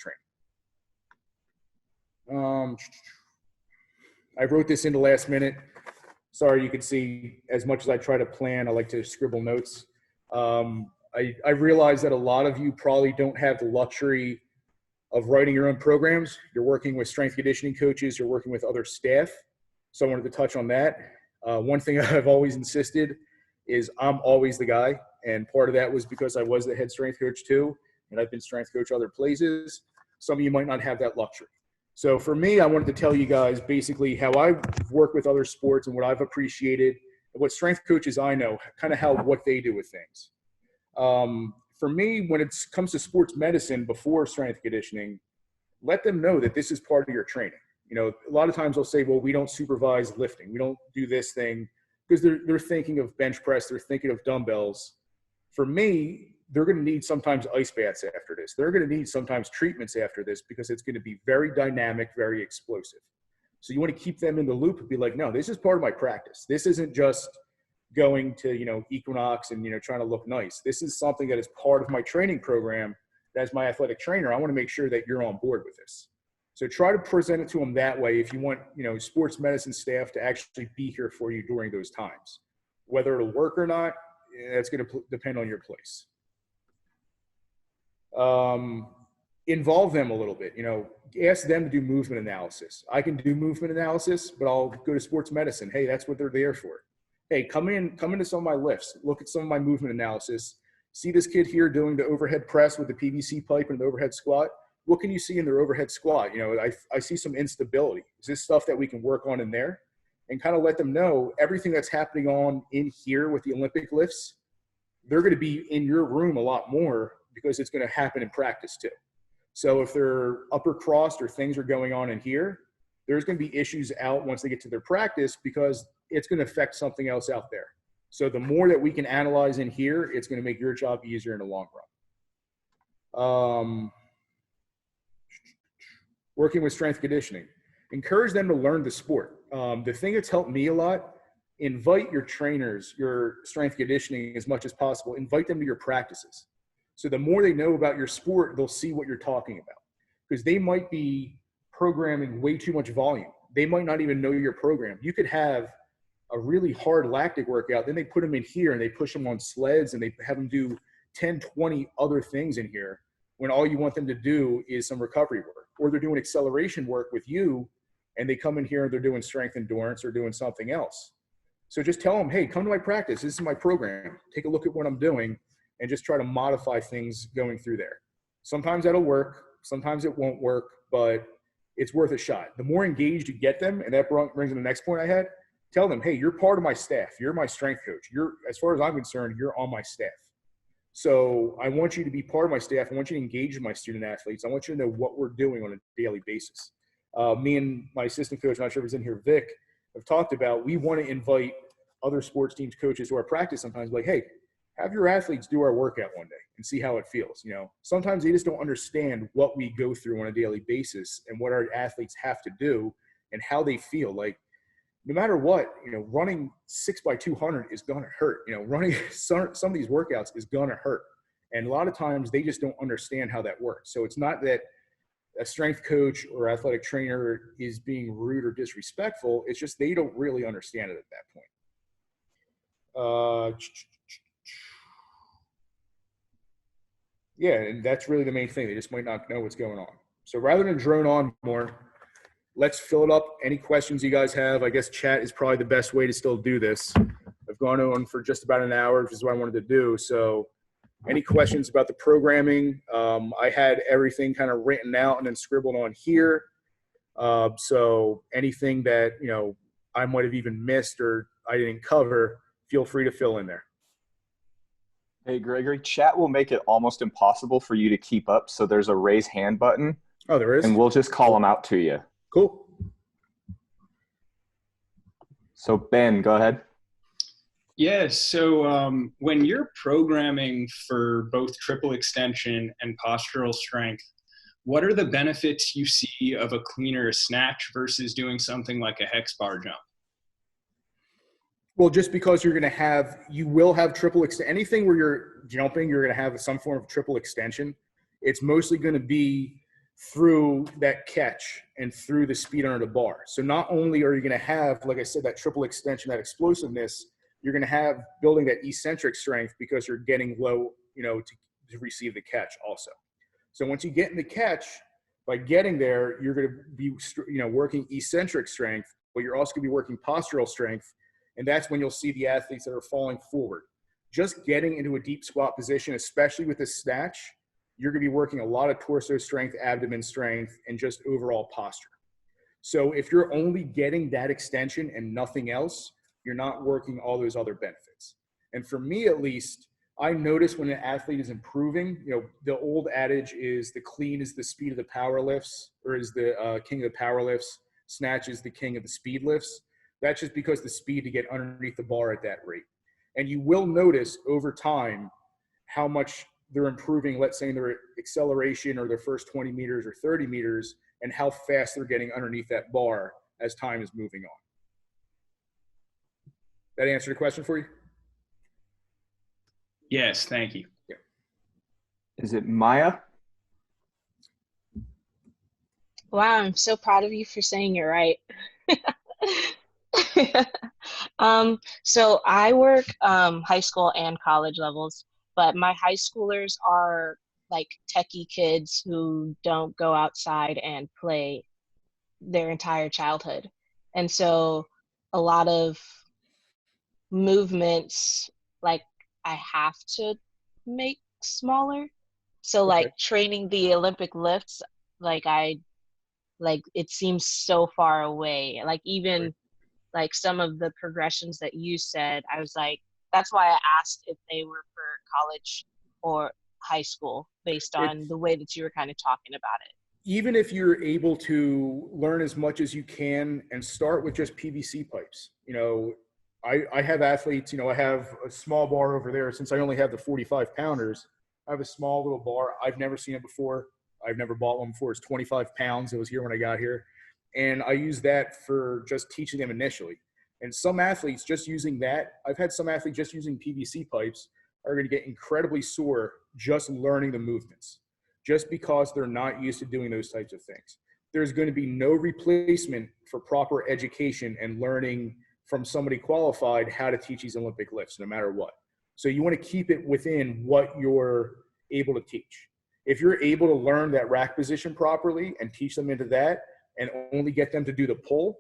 training. I wrote this in the last minute. Sorry, you can see as much as I try to plan, I like to scribble notes. I realize that a lot of you probably don't have the luxury of writing your own programs. You're working with strength conditioning coaches, you're working with other staff. So I wanted to touch on that. One thing I've always insisted is I'm always the guy. And part of that was because I was the head strength coach too, and I've been strength coach other places. Some of you might not have that luxury. So for me, I wanted to tell you guys basically how I've worked with other sports and what I've appreciated, and what strength coaches I know, kind of what they do with things. For me, when it comes to sports medicine before strength conditioning, let them know that this is part of your training. You know, a lot of times they'll say, well, we don't supervise lifting. We don't do this thing, because they're thinking of bench press. They're thinking of dumbbells. For me, they're going to need sometimes ice baths after this. They're going to need sometimes treatments after this, because it's going to be very dynamic, very explosive. So you want to keep them in the loop and be like, no, this is part of my practice. This isn't just going to, you know, Equinox and, you know, trying to look nice. This is something that is part of my training program. As my athletic trainer, I want to make sure that you're on board with this. So try to present it to them that way if you want, you know, sports medicine staff to actually be here for you during those times. Whether it'll work or not, that's going to depend on your place. Involve them a little bit, you know, ask them to do movement analysis. I can do movement analysis, but I'll go to sports medicine. Hey, that's what they're there for. Hey, come into some of my lifts, look at some of my movement analysis, see this kid here doing the overhead press with the PVC pipe and the overhead squat. What can you see in their overhead squat? You know, I see some instability. Is this stuff that we can work on in there? And kind of let them know everything that's happening on in here with the Olympic lifts, they're going to be in your room a lot more because it's going to happen in practice too. So if they're upper crossed or things are going on in here, there's going to be issues out once they get to their practice because it's going to affect something else out there. So the more that we can analyze in here, it's going to make your job easier in the long run. Working with strength conditioning. Encourage them to learn the sport. The thing that's helped me a lot, invite your trainers, your strength conditioning as much as possible. Invite them to your practices. So the more they know about your sport, they'll see what you're talking about. Because they might be programming way too much volume. They might not even know your program. You could have a really hard lactic workout, then they put them in here and they push them on sleds and they have them do 10, 20 other things in here when all you want them to do is some recovery work. Or they're doing acceleration work with you and they come in here and they're doing strength endurance or doing something else. So just tell them, hey, come to my practice. This is my program. Take a look at what I'm doing and just try to modify things going through there. Sometimes that'll work. Sometimes it won't work, but it's worth a shot. The more engaged you get them, and that brings me to the next point I had, tell them, hey, you're part of my staff. You're my strength coach. As far as I'm concerned, you're on my staff. So I want you to be part of my staff. I want you to engage with my student athletes. I want you to know what we're doing on a daily basis. Me and my assistant coach, I'm not sure if he's in here, Vic, have talked about we want to invite other sports teams coaches to our practice sometimes, like, hey, have your athletes do our workout one day and see how it feels. You know, sometimes they just don't understand what we go through on a daily basis and what our athletes have to do and how they feel. Like, no matter what, you know, running 6x200 is going to hurt. You know, running some of these workouts is going to hurt. And a lot of times they just don't understand how that works. So it's not that a strength coach or athletic trainer is being rude or disrespectful. It's just they don't really understand it at that point. Yeah, and that's really the main thing. They just might not know what's going on. So rather than drone on more, let's fill it up. Any questions you guys have? I guess chat is probably the best way to still do this. I've gone on for just about an hour, which is what I wanted to do. So any questions about the programming? I had everything kind of written out and then scribbled on here. So anything that, you know, I might have even missed or I didn't cover, feel free to fill in there. Hey, Gregory, chat will make it almost impossible for you to keep up. So there's a raise hand button. Oh, there is? And we'll just call them out to you. Cool. So Ben, go ahead. Yeah, so when you're programming for both triple extension and postural strength, what are the benefits you see of a cleaner snatch versus doing something like a hex bar jump? Well, just because you will have triple extension. Anything where you're jumping, you're going to have some form of triple extension. It's mostly going to be through that catch and through the speed under the bar. So not only are you going to have, like I said, that triple extension, that explosiveness, you're going to have building that eccentric strength because you're getting low, you know, to receive the catch also. So once you get in the catch, by getting there, you're going to be, you know, working eccentric strength, but you're also going to be working postural strength. And that's when you'll see the athletes that are falling forward. Just getting into a deep squat position, especially with the snatch, you're going to be working a lot of torso strength, abdomen strength, and just overall posture. So if you're only getting that extension and nothing else, you're not working all those other benefits. And for me, at least, I notice when an athlete is improving, you know, the old adage is the clean is the speed of the power lifts, or is the king of the power lifts. Snatch is the king of the speed lifts. That's just because the speed to get underneath the bar at that rate. And you will notice over time how much they're improving, let's say in their acceleration or their first 20 meters or 30 meters, and how fast they're getting underneath that bar as time is moving on. That answer the question for you? Yes, thank you. Yeah. Is it Maya? Wow, I'm so proud of you for saying you're right. So I work high school and college levels, but my high schoolers are like techie kids who don't go outside and play their entire childhood. And so a lot of movements, like I have to make smaller. So Okay. like training the Olympic lifts, like it seems so far away. Like even like some of the progressions that you said, I was like, that's why I asked if they were for college or high school based on the way that you were kind of talking about it. Even if you're able to learn as much as you can and start with just PVC pipes, I have athletes, I have a small bar over there. Since I only have the 45 pounders, I have a small little bar. I've never seen it before. I've never bought one before. It's 25 pounds. It was here when I got here. And I use that for just teaching them initially. And some athletes just using that, I've had some athletes just using PVC pipes are going to get incredibly sore just learning the movements, just because they're not used to doing those types of things. There's going to be no replacement for proper education and learning from somebody qualified how to teach these Olympic lifts, no matter what. So you want to keep it within what you're able to teach. If you're able to learn that rack position properly and teach them into that and only get them to do the pull,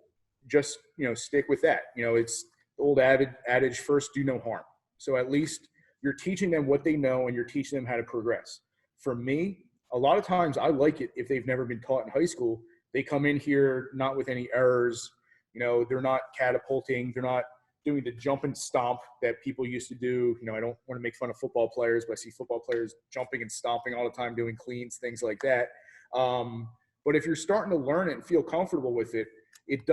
just, stick with that. It's the old adage, first do no harm. So at least you're teaching them what they know and you're teaching them how to progress. For me, a lot of times I like it if they've never been taught in high school. They come in here not with any errors. They're not catapulting. They're not doing the jump and stomp that people used to do. I don't want to make fun of football players, but I see football players jumping and stomping all the time, doing cleans, things like that. But if you're starting to learn it and feel comfortable with it, it's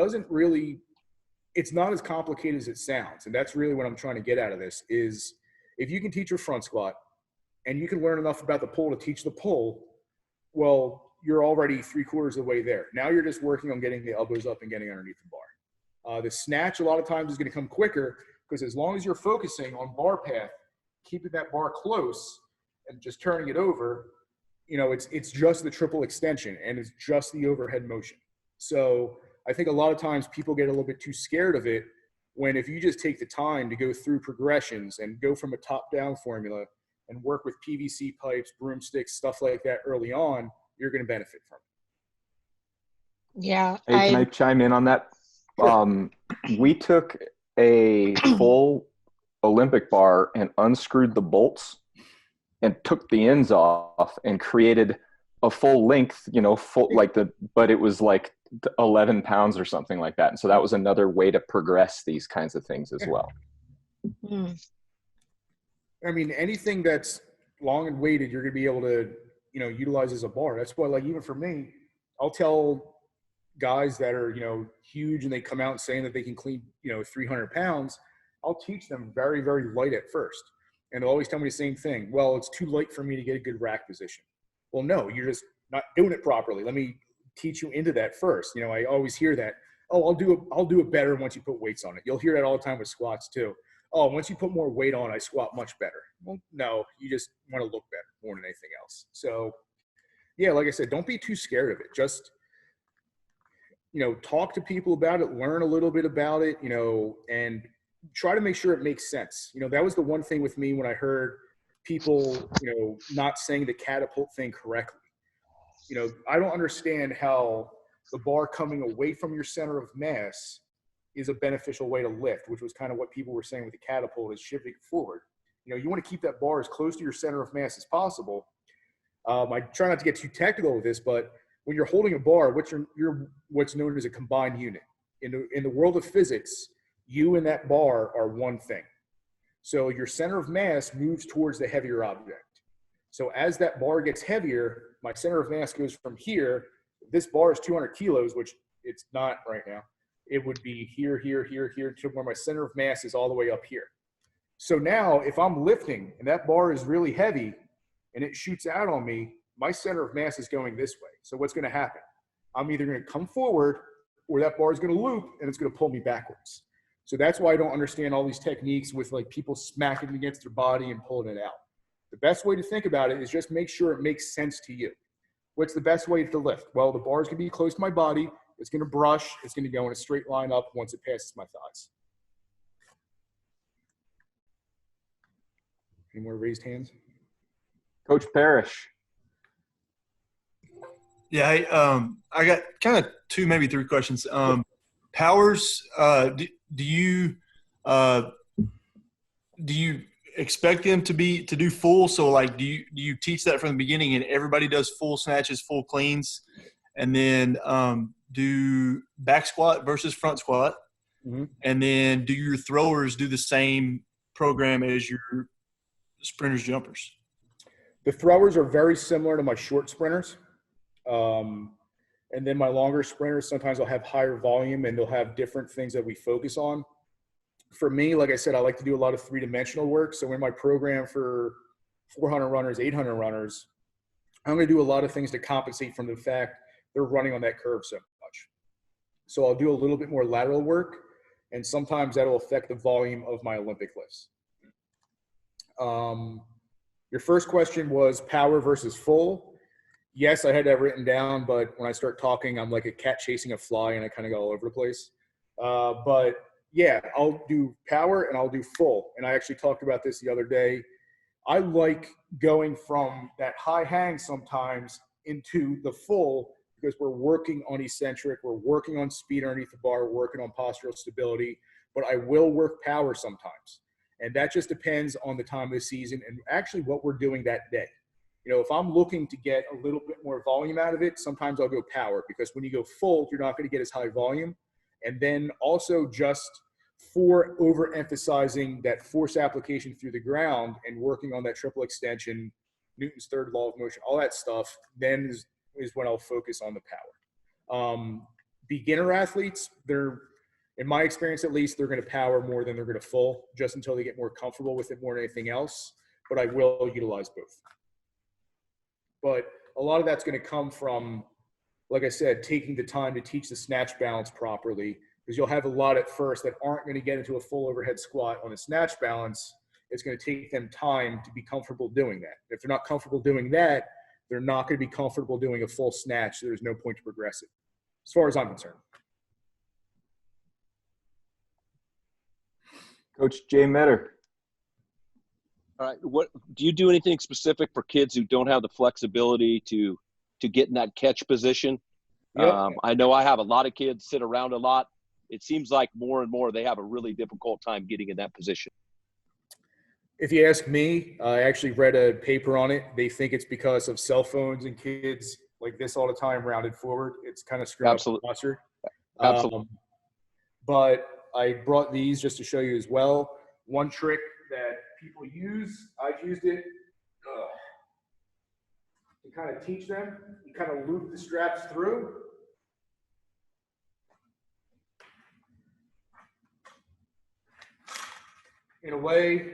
not as complicated as it sounds. And that's really what I'm trying to get out of this is if you can teach a front squat and you can learn enough about the pull to teach the pull, well, you're already 3/4 of the way there. Now you're just working on getting the elbows up and getting underneath the bar. The snatch a lot of times is going to come quicker because as long as you're focusing on bar path, keeping that bar close and just turning it over, it's just the triple extension and it's just the overhead motion. So I think a lot of times people get a little bit too scared of it when if you just take the time to go through progressions and go from a top-down formula and work with PVC pipes, broomsticks, stuff like that early on, you're going to benefit from it. Yeah. Hey, can I chime in on that? Sure. We took a full Olympic bar and unscrewed the bolts and took the ends off and created a full length, but it was like 11 pounds or something like that. And so that was another way to progress these kinds of things as well. I mean, anything that's long and weighted, you're going to be able to, utilize as a bar. That's why, like, even for me, I'll tell guys that are, huge and they come out saying that they can clean, 300 pounds. I'll teach them very, very light at first. And they'll always tell me the same thing. Well, it's too light for me to get a good rack position. Well, no, you're just not doing it properly. Let me teach you into that first. I always hear that. Oh, I'll do it better once you put weights on it. You'll hear that all the time with squats too. Oh, once you put more weight on, I squat much better. Well, no, you just want to look better more than anything else. So, yeah, like I said, don't be too scared of it. Just, talk to people about it, learn a little bit about it, and try to make sure it makes sense. That was the one thing with me when I heard people, not saying the catapult thing correctly. I don't understand how the bar coming away from your center of mass is a beneficial way to lift, which was kind of what people were saying with the catapult is shifting forward. You want to keep that bar as close to your center of mass as possible. I try not to get too technical with this, but when you're holding a bar, you're what's known as a combined unit. In the world of physics, you and that bar are one thing. So your center of mass moves towards the heavier object. So as that bar gets heavier, my center of mass goes from here. This bar is 200 kilos, which it's not right now. It would be here, here, here, here, to where my center of mass is all the way up here. So now if I'm lifting and that bar is really heavy and it shoots out on me, my center of mass is going this way. So what's going to happen? I'm either going to come forward or that bar is going to loop and it's going to pull me backwards. So that's why I don't understand all these techniques with like people smacking against their body and pulling it out. The best way to think about it is just make sure it makes sense to you. What's the best way to lift? Well, the bar is going to be close to my body. It's going to brush. It's going to go in a straight line up once it passes my thighs. Any more raised hands? Coach Parrish. Yeah, I got kind of 2, maybe 3 questions. Powers, do you expect them to do full? So like, do you teach that from the beginning and everybody does full snatches, full cleans, and then do back squat versus front squat? Mhm. And then do your throwers do the same program as your sprinters, jumpers? The throwers are very similar to my short sprinters. And then my longer sprinters, sometimes I'll have higher volume and they'll have different things that we focus on. For me, like I said, I like to do a lot of three-dimensional work. So in my program for 400 runners, 800 runners, I'm going to do a lot of things to compensate from the fact they're running on that curve so much. So I'll do a little bit more lateral work, and sometimes that'll affect the volume of my Olympic lifts. Your first question was power versus full. Yes, I had that written down, but when I start talking, I'm like a cat chasing a fly and I kind of go all over the place. But yeah, I'll do power and I'll do full. And I actually talked about this the other day. I like going from that high hang sometimes into the full because we're working on eccentric, we're working on speed underneath the bar, we're working on postural stability, but I will work power sometimes. And that just depends on the time of the season and actually what we're doing that day. You know, if I'm looking to get a little bit more volume out of it, sometimes I'll go power because when you go full, you're not going to get as high volume. And then also just for overemphasizing that force application through the ground and working on that triple extension, Newton's third law of motion, all that stuff, then is when I'll focus on the power. Beginner athletes, they're, in my experience at least, they're going to power more than they're going to full just until they get more comfortable with it more than anything else. But I will utilize both. But a lot of that's going to come from, like I said, taking the time to teach the snatch balance properly, because you'll have a lot at first that aren't going to get into a full overhead squat on a snatch balance. It's going to take them time to be comfortable doing that. If they're not comfortable doing that, they're not going to be comfortable doing a full snatch. So there's no point to progress it, as far as I'm concerned. Coach Jay Metter. All right. What do you do anything specific for kids who don't have the flexibility to get in that catch position? Yep. I know I have a lot of kids sit around a lot. It seems like more and more they have a really difficult time getting in that position. If you ask me, I actually read a paper on it. They think it's because of cell phones and kids like this all the time, rounded forward. It's kind of screwed up the posture. Absolutely. But I brought these just to show you as well. One trick that people use, I've used it to kind of teach them. You kind of loop the straps through. In a way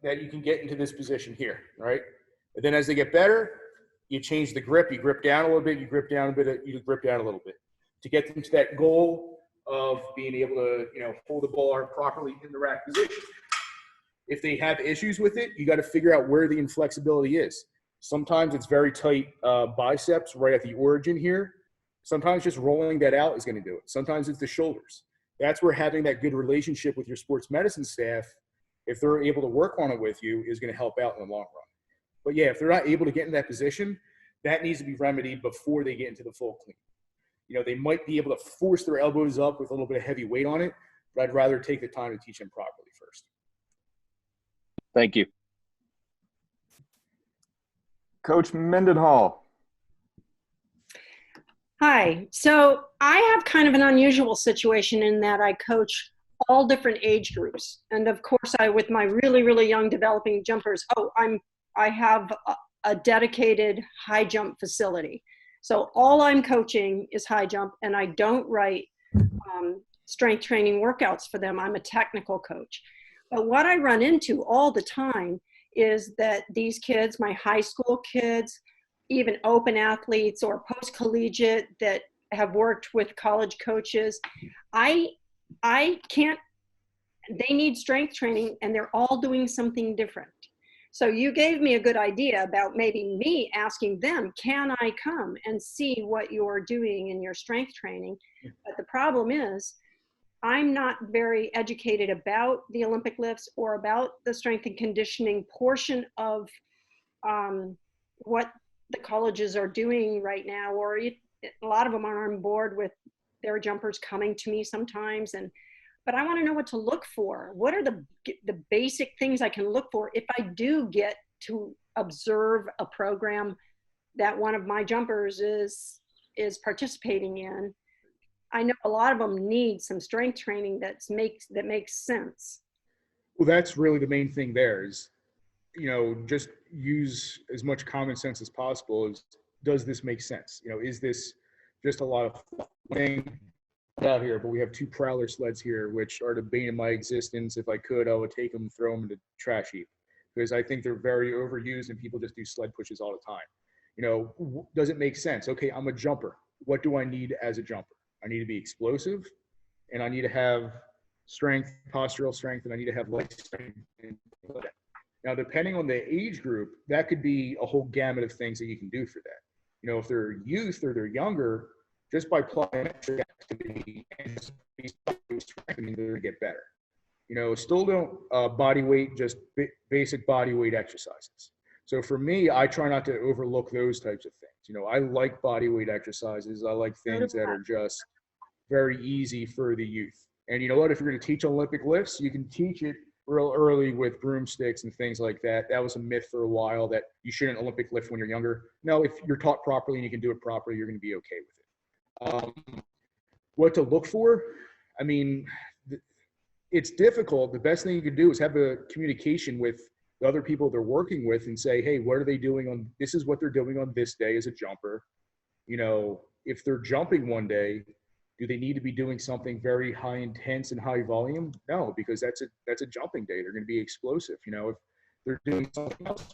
that you can get into this position here, right? And then as they get better, you change the grip. You grip down a little bit, you grip down a bit, you grip down a little bit to get them to that goal of being able to, you know, hold the ball arm properly in the rack position. If they have issues with it, you got to figure out where the inflexibility is. Sometimes it's very tight biceps right at the origin here. Sometimes just rolling that out is going to do it. Sometimes it's the shoulders. That's where having that good relationship with your sports medicine staff, if they're able to work on it with you, is going to help out in the long run. But yeah, if they're not able to get in that position, that needs to be remedied before they get into the full clean. You know, they might be able to force their elbows up with a little bit of heavy weight on it, but I'd rather take the time to teach them properly first. Thank you. Coach Mendenhall. Hi. So I have kind of an unusual situation in that I coach all different age groups. And of course, with my really, really young developing jumpers, I have a dedicated high jump facility. So all I'm coaching is high jump, and I don't write strength training workouts for them. I'm a technical coach. But what I run into all the time is that these kids, my high school kids, even open athletes or post-collegiate that have worked with college coaches, I can't, they need strength training and they're all doing something different. So you gave me a good idea about maybe me asking them, can I come and see what you're doing in your strength training? But the problem is, I'm not very educated about the Olympic lifts or about the strength and conditioning portion of what the colleges are doing right now, or a lot of them are on board with their jumpers coming to me sometimes. but I want to know what to look for. What are the basic things I can look for if I do get to observe a program that one of my jumpers is participating in? I know a lot of them need some strength training that makes sense. Well, that's really the main thing there is, just use as much common sense as possible. Does this make sense? Is this just a lot of thing out here? But we have 2 Prowler Sleds here, which are the bane of my existence. If I could, I would take them and throw them in the trash heap, because I think they're very overused and people just do sled pushes all the time. Does it make sense? Okay, I'm a jumper. What do I need as a jumper? I need to be explosive, and I need to have strength, postural strength, and I need to have leg strength. Now, depending on the age group, that could be a whole gamut of things that you can do for that. If they're youth or they're younger, just by applying extra activity and strengthening, they're going to get better. Still don't body weight, just basic body weight exercises. So for me, I try not to overlook those types of things. I like body weight exercises. I like things that are just very easy for the youth. And you know what? If you're going to teach Olympic lifts, you can teach it real early with broomsticks and things like that. That was a myth for a while, that you shouldn't Olympic lift when you're younger. No, if you're taught properly and you can do it properly, you're going to be okay with it. What to look for? I mean, it's difficult. The best thing you can do is have a communication with the other people they're working with and say, hey, what are they doing this is what they're doing on this day as a jumper. If they're jumping one day, do they need to be doing something very high intense and high volume? No, because that's a jumping day. They're going to be explosive. If they're doing something else,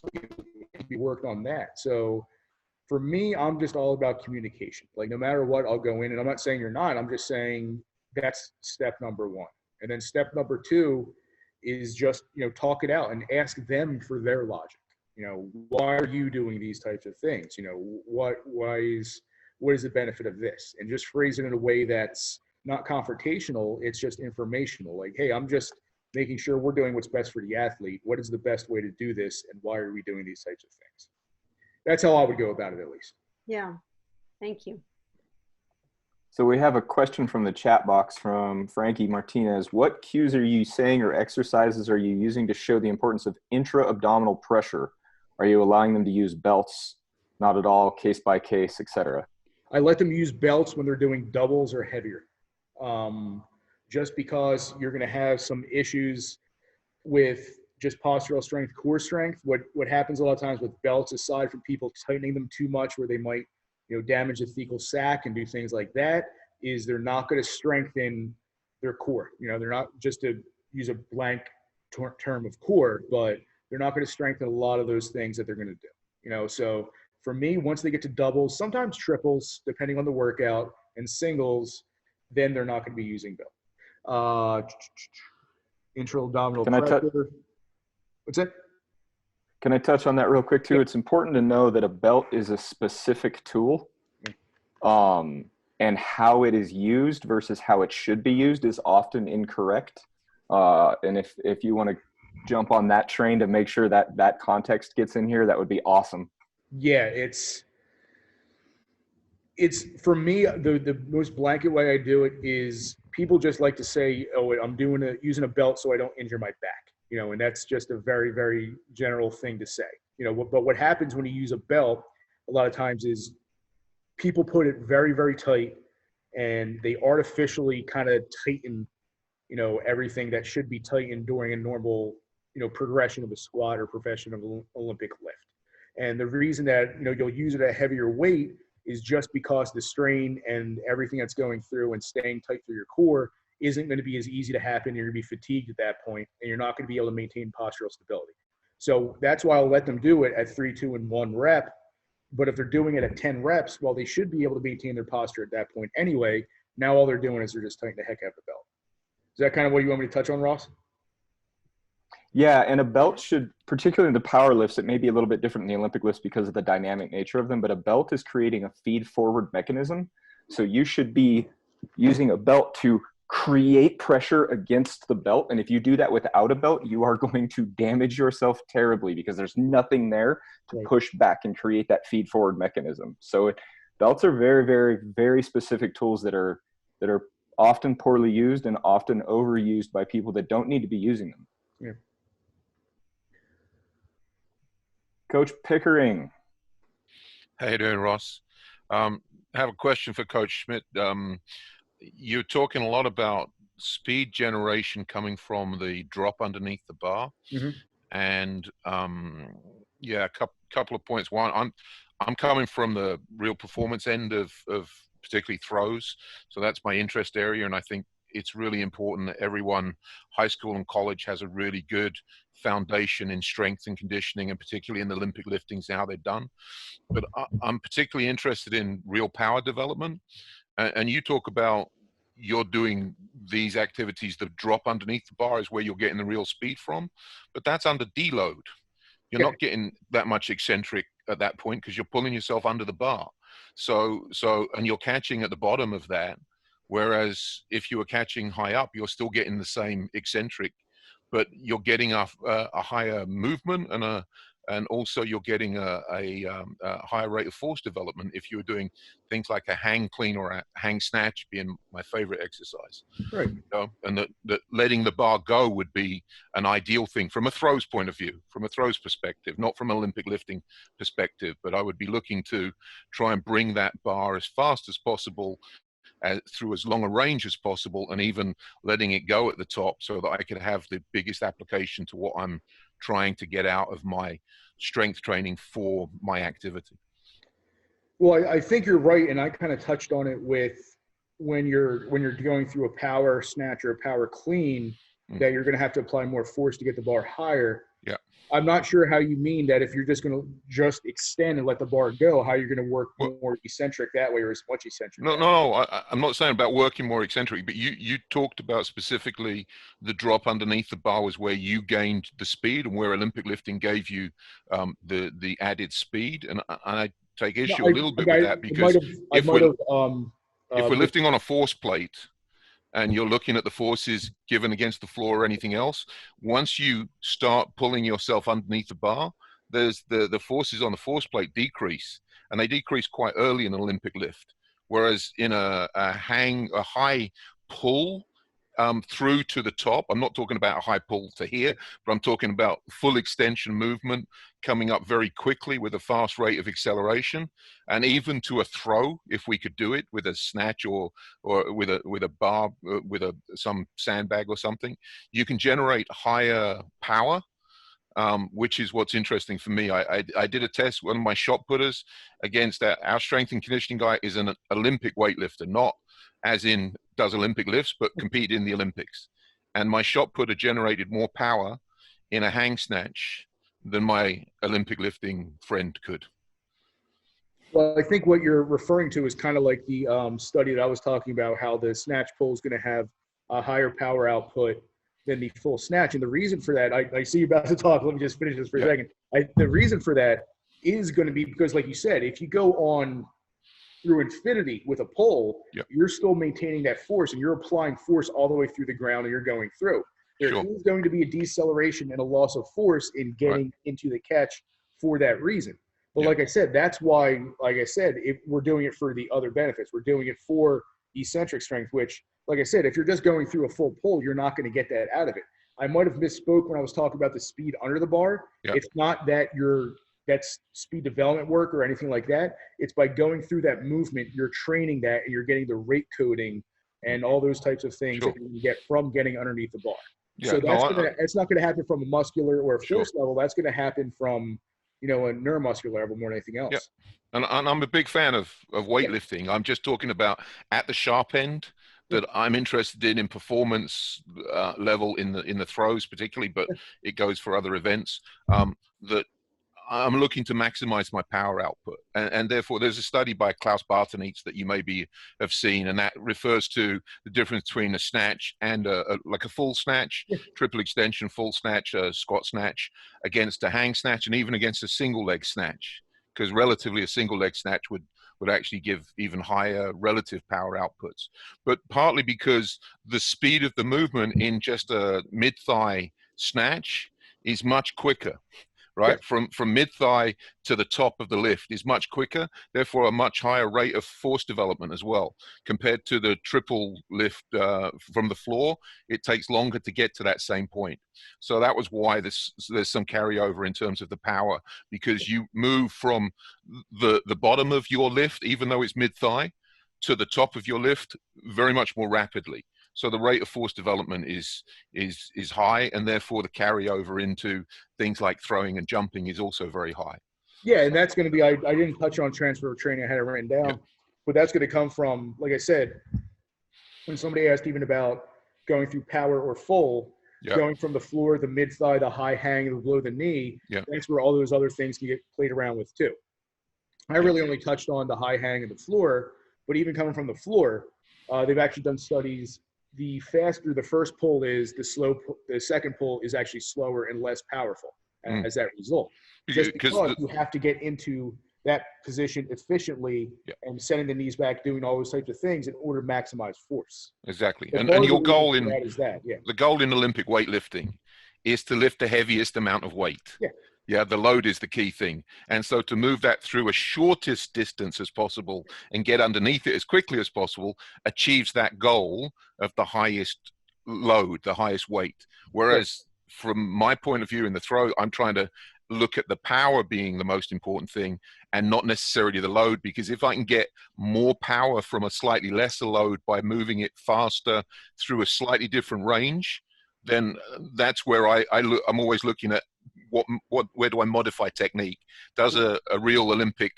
we worked on that. So for me, I'm just all about communication. Like, no matter what, I'll go in, and I'm not saying you're not. I'm just saying that's step number 1. And then step number 2 is just, talk it out and ask them for their logic. Why are you doing these types of things? What is the benefit of this? And just phrase it in a way that's not confrontational. It's just informational. Like, hey, I'm just making sure we're doing what's best for the athlete. What is the best way to do this? And why are we doing these types of things? That's how I would go about it, at least. Yeah. Thank you. So we have a question from the chat box from Frankie Martinez. What cues are you saying or exercises are you using to show the importance of intra-abdominal pressure? Are you allowing them to use belts? Not at all, case by case, etc. I let them use belts when they're doing doubles or heavier. Just because you're going to have some issues with just postural strength, core strength. What happens a lot of times with belts, aside from people tightening them too much where they might damage the thecal sac and do things like that, is they're not going to strengthen their core. They're not, just to use a blank term of core, but they're not going to strengthen a lot of those things that they're going to do. So for me, once they get to doubles, sometimes triples, depending on the workout, and singles, then they're not going to be using belt. Intra-abdominal pressure. What's that? Can I touch on that real quick too? It's important to know that a belt is a specific tool, and how it is used versus how it should be used is often incorrect. And if you want to jump on that train to make sure that that context gets in here, that would be awesome. Yeah, it's for me, the most blanket way I do it is people just like to say, oh, I'm using a belt so I don't injure my back. And that's just a very, very general thing to say, but what happens when you use a belt a lot of times is people put it very, very tight, and they artificially kind of tighten, everything that should be tightened during a normal, progression of a squat or progression of an Olympic lift. And the reason that, you'll use it at a heavier weight is just because the strain and everything that's going through and staying tight through your core isn't going to be as easy to happen. You're going to be fatigued at that point, and you're not going to be able to maintain postural stability. So that's why I'll let them do it at 3, 2, and 1 rep. But if they're doing it at 10 reps, well, they should be able to maintain their posture at that point anyway. Now all they're doing is they're just tightening the heck out of the belt. Is that kind of what you want me to touch on, Ross? Yeah, and a belt should, particularly in the power lifts, it may be a little bit different in the Olympic lifts because of the dynamic nature of them, but a belt is creating a feed forward mechanism. So you should be using a belt to create pressure against the belt. And if you do that without a belt, you are going to damage yourself terribly because there's nothing there to push back and create that feed forward mechanism. So belts are very, very, very specific tools that are often poorly used and often overused by people that don't need to be using them. Yeah. Coach Pickering. How you doing, Ross? I have a question for Coach Schmidt. You're talking a lot about speed generation coming from the drop underneath the bar, and yeah, a couple of points. One, I'm coming from the real performance end of particularly throws, so that's my interest area, and I think it's really important that everyone, high school and college, has a really good foundation in strength and conditioning, and particularly in the Olympic liftings and how they're done. But I'm particularly interested in real power development. And you talk about you're doing these activities that drop underneath the bar is where you're getting the real speed from, but that's under deload. You're not getting that much eccentric at that point because you're pulling yourself under the bar. So, and you're catching at the bottom of that. Whereas if you were catching high up, you're still getting the same eccentric, but you're getting a higher movement and also you're getting a higher rate of force development if you were doing things like a hang clean or a hang snatch, being my favorite exercise. Right. You know, and that letting the bar go would be an ideal thing from a throws point of view, from a throws perspective, not from an Olympic lifting perspective. But I would be looking to try and bring that bar as fast as possible, through as long a range as possible, and even letting it go at the top so that I could have the biggest application to what I'm trying to get out of my strength training for my activity. Well, I think you're right, and I kind of touched on it with when you're going through a power snatch or a power clean, that you're going to have to apply more force to get the bar higher. Yeah. I'm not sure how you mean that if you're just going to just extend and let the bar go, how you're going to work more eccentric that way or as much eccentric. No, I'm not saying about working more eccentric, but you talked about specifically the drop underneath the bar was where you gained the speed and where Olympic lifting gave you the added speed. And I take issue a little bit with that because if we're lifting on a force plate, and you're looking at the forces given against the floor or anything else, once you start pulling yourself underneath the bar, there's the forces on the force plate decrease, and they decrease quite early in an Olympic lift. Whereas in a high pull through to the top, I'm not talking about a high pull to here, but I'm talking about full extension movement coming up very quickly with a fast rate of acceleration, and even to a throw, if we could do it with a snatch or with a bar, with some sandbag or something, you can generate higher power, which is what's interesting for me. I did a test, one of my shot putters against our strength and conditioning guy is an Olympic weightlifter, not as in does Olympic lifts, but competed in the Olympics. And my shot putter generated more power in a hang snatch than my Olympic lifting friend could. Well, I think what you're referring to is kind of like the study that I was talking about, how the snatch pull is going to have a higher power output than the full snatch. And the reason for that, I see you about to talk. Let me just finish this for a second. The reason for that is going to be because, like you said, if you go on through infinity with a pull, you're still maintaining that force and you're applying force all the way through the ground and you're going through. There is going to be a deceleration and a loss of force in getting into the catch for that reason. But like I said, that's why, like I said, we're doing it for the other benefits. We're doing it for eccentric strength, which, like I said, if you're just going through a full pull, you're not going to get that out of it. I might have misspoke when I was talking about the speed under the bar. It's not that that's speed development work or anything like that. It's by going through that movement, you're training that and you're getting the rate coding and all those types of things that you can get from getting underneath the bar. So it's not going to happen from a muscular or a force level. That's going to happen from, a neuromuscular level more than anything else. And I'm a big fan of weightlifting. I'm just talking about at the sharp end that I'm interested in performance level in the throws particularly, but it goes for other events, that I'm looking to maximize my power output. And therefore there's a study by Klaus Bartonitz that you maybe have seen, and that refers to the difference between a snatch and like a full snatch, triple extension, full snatch, squat snatch against a hang snatch, and even against a single leg snatch, because relatively a single leg snatch would actually give even higher relative power outputs. But partly because the speed of the movement in just a mid-thigh snatch is much quicker. right? From mid-thigh to the top of the lift is much quicker, therefore a much higher rate of force development as well. Compared to the triple lift from the floor, it takes longer to get to that same point. So that was why there's some carryover in terms of the power, because you move from the bottom of your lift, even though it's mid-thigh, to the top of your lift very much more rapidly. So the rate of force development is high, and therefore the carryover into things like throwing and jumping is also very high. Yeah, and that's going to be, I didn't touch on transfer of training, I had it written down, but that's going to come from, like I said, when somebody asked even about going through power or full, going from the floor, the mid-thigh, the high hang, the below the knee, that's where all those other things can get played around with too. I really only touched on the high hang and the floor, but even coming from the floor, they've actually done studies. The faster the first pull is, the second pull is actually slower and less powerful as that result. Just because you have to get into that position efficiently and sending the knees back, doing all those types of things in order to maximize force. Exactly. And your goal in the goal in Olympic weightlifting is to lift the heaviest amount of weight. Yeah, the load is the key thing. And so to move that through as shortest distance as possible and get underneath it as quickly as possible achieves that goal of the highest load, the highest weight. Whereas from my point of view in the throw, I'm trying to look at the power being the most important thing and not necessarily the load, because if I can get more power from a slightly lesser load by moving it faster through a slightly different range, then that's where I'm always looking at where do I modify technique? Does a real Olympic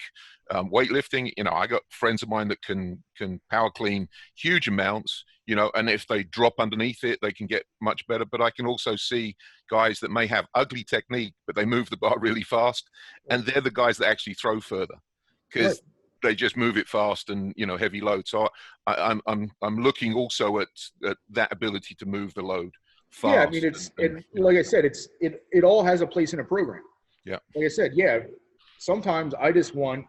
weightlifting, I got friends of mine that can power clean huge amounts, and if they drop underneath it, they can get much better. But I can also see guys that may have ugly technique, but they move the bar really fast, and they're the guys that actually throw further because they just move it fast and heavy load. So I'm looking also at that ability to move the load fast. Yeah, I mean, like I said, it all has a place in a program. Yeah. Like I said, sometimes I just want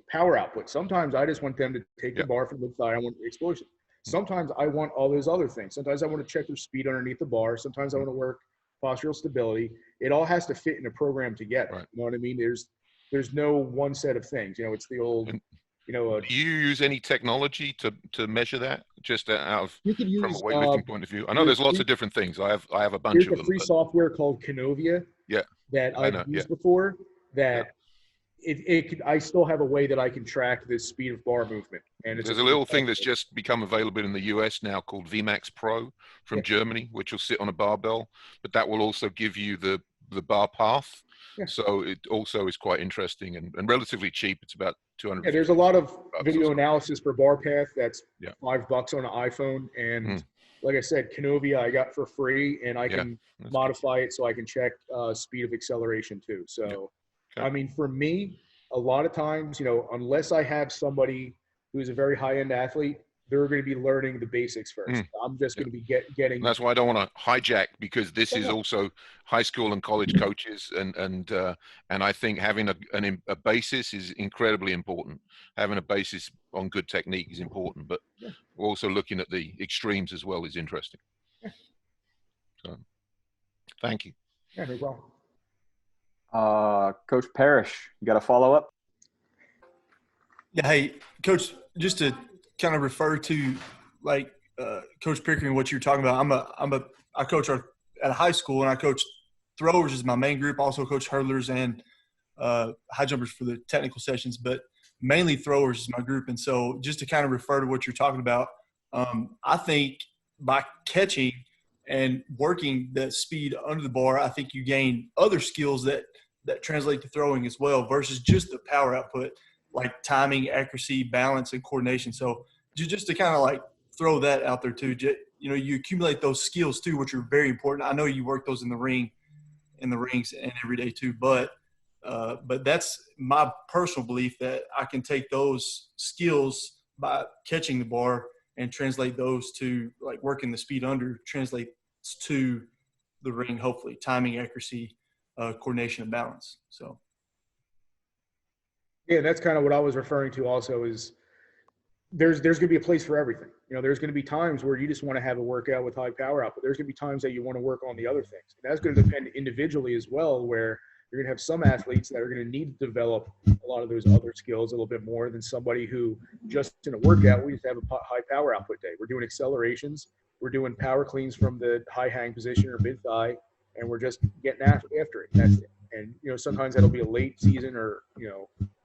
power output. Sometimes I just want them to take the bar from mid-thigh. I want explosion. Sometimes I want all those other things. Sometimes I want to check their speed underneath the bar. Sometimes I want to work postural stability. It all has to fit in a program together. Right. You know what I mean? There's no one set of things. It's the old, do you use any technology to measure that, just out of you can use, from a weightlifting point of view? I know there's lots of different things. I have a bunch of them. There's a free software called Canovia that I've used before that I still have a way that I can track the speed of bar movement. And there's a little thing that's just become available in the US now called VMAX Pro from Germany, which will sit on a barbell, but that will also give you the bar path. So it also is quite interesting and relatively cheap. It's about $200. There's a lot of video analysis for bar path. That's $5 on an iPhone. And like I said, Canovia I got for free, and I can modify it so I can check speed of acceleration too. So, I mean, for me, a lot of times, unless I have somebody who's a very high-end athlete, they're going to be learning the basics first. I'm just going to be getting. That's why I don't want to hijack, because this is also high school and college coaches, and I think having a basis is incredibly important. Having a basis on good technique is important, but also looking at the extremes as well is interesting. So, thank you. Yeah, no problem. Coach Parrish, you got a follow up? Yeah, hey, Coach, just to kind of refer to Coach Pickering, what you're talking about. I coach at a high school, and I coach throwers is my main group. I also coach hurdlers and high jumpers for the technical sessions, but mainly throwers is my group. And so just to kind of refer to what you're talking about, I think by catching and working that speed under the bar, I think you gain other skills that translate to throwing as well, versus just the power output, like timing, accuracy, balance, and coordination. So just to kind of throw that out there too, you accumulate those skills too, which are very important. I know you work those in the rings and every day too, but that's my personal belief that I can take those skills by catching the bar and translate those to working the speed under, translates to the ring, hopefully timing, accuracy, coordination, and balance. So. Yeah, that's kind of what I was referring to also is there's going to be a place for everything. There's going to be times where you just want to have a workout with high power output. There's going to be times that you want to work on the other things. And that's going to depend individually as well, where You're going to have some athletes that are going to need to develop a lot of those other skills a little bit more than somebody who just in a workout, we just have a high power output day. We're doing accelerations. We're doing power cleans from the high hang position or mid thigh, and we're just getting after it. That's it. And, sometimes that'll be a late season or,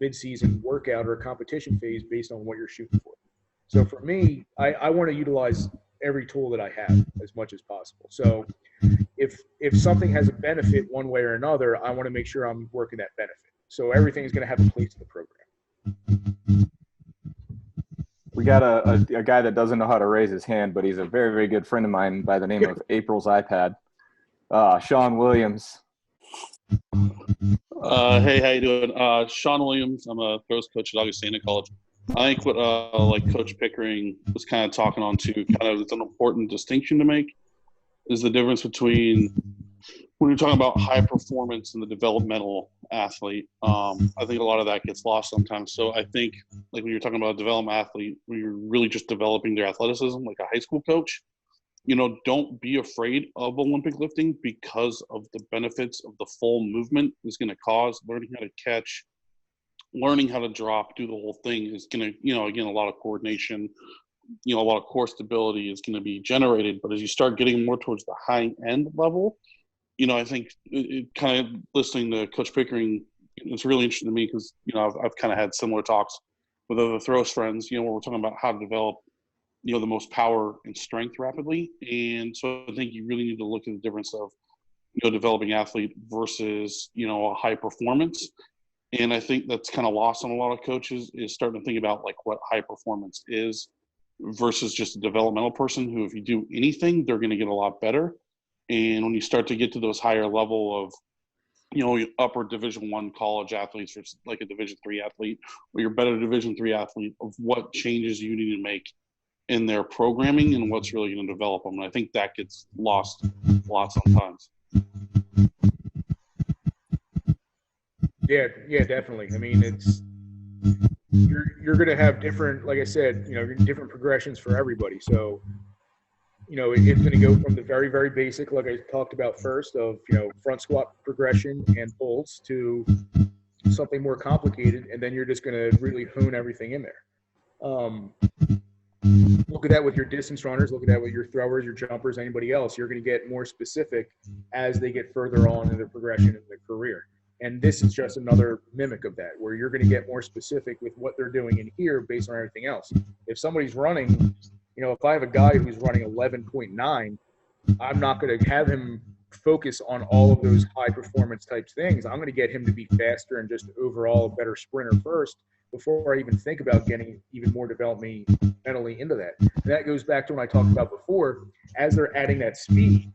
mid season workout or a competition phase based on what you're shooting for. So for me, I want to utilize every tool that I have as much as possible. So if something has a benefit one way or another, I want to make sure I'm working that benefit. So everything is going to have a place in the program. We got a guy that doesn't know how to raise his hand, but he's a very, very good friend of mine by the name of April's iPad. Sean Williams. Hey, how you doing? Sean Williams. I'm a throws coach at Augustana College. I think what Coach Pickering was kind of talking on to, kind of it's an important distinction to make, is the difference between when you're talking about high performance and the developmental athlete. I think a lot of that gets lost sometimes. So I think like when you're talking about a development athlete, where you're really just developing their athleticism, like a high school coach, don't be afraid of Olympic lifting because of the benefits of the full movement is going to cause. Learning how to catch, learning how to drop, do the whole thing is going to, again, a lot of coordination, a lot of core stability is going to be generated. But as you start getting more towards the high end level, I think it kind of listening to Coach Pickering, it's really interesting to me because, I've kind of had similar talks with other throws friends, where we're talking about how to develop, the most power and strength rapidly. And so I think you really need to look at the difference of, developing athlete versus, a high performance. And I think that's kind of lost on a lot of coaches is starting to think about like what high performance is versus just a developmental person who, if you do anything, they're going to get a lot better. And when you start to get to those higher level of, upper Division I college athletes versus like a Division III athlete or your better Division III athlete, of what changes you need to make in their programming and what's really going to develop them. And I think that gets lost a lot sometimes. Yeah, definitely. I mean, you're going to have different, like I said, different progressions for everybody. So, it's going to go from the very, very basic, like I talked about first, of, front squat progression and pulls to something more complicated. And then you're just going to really hone everything in there. Look at that with your distance runners, look at that with your throwers, your jumpers, anybody else. You're going to get more specific as they get further on in their progression in their career. And this is just another mimic of that, where you're going to get more specific with what they're doing in here based on everything else. If somebody's running, if I have a guy who's running 11.9, I'm not going to have him focus on all of those high performance type things. I'm going to get him to be faster and just overall a better sprinter first before I even think about getting even more developmentally into that. And that goes back to what I talked about before. As they're adding that speed,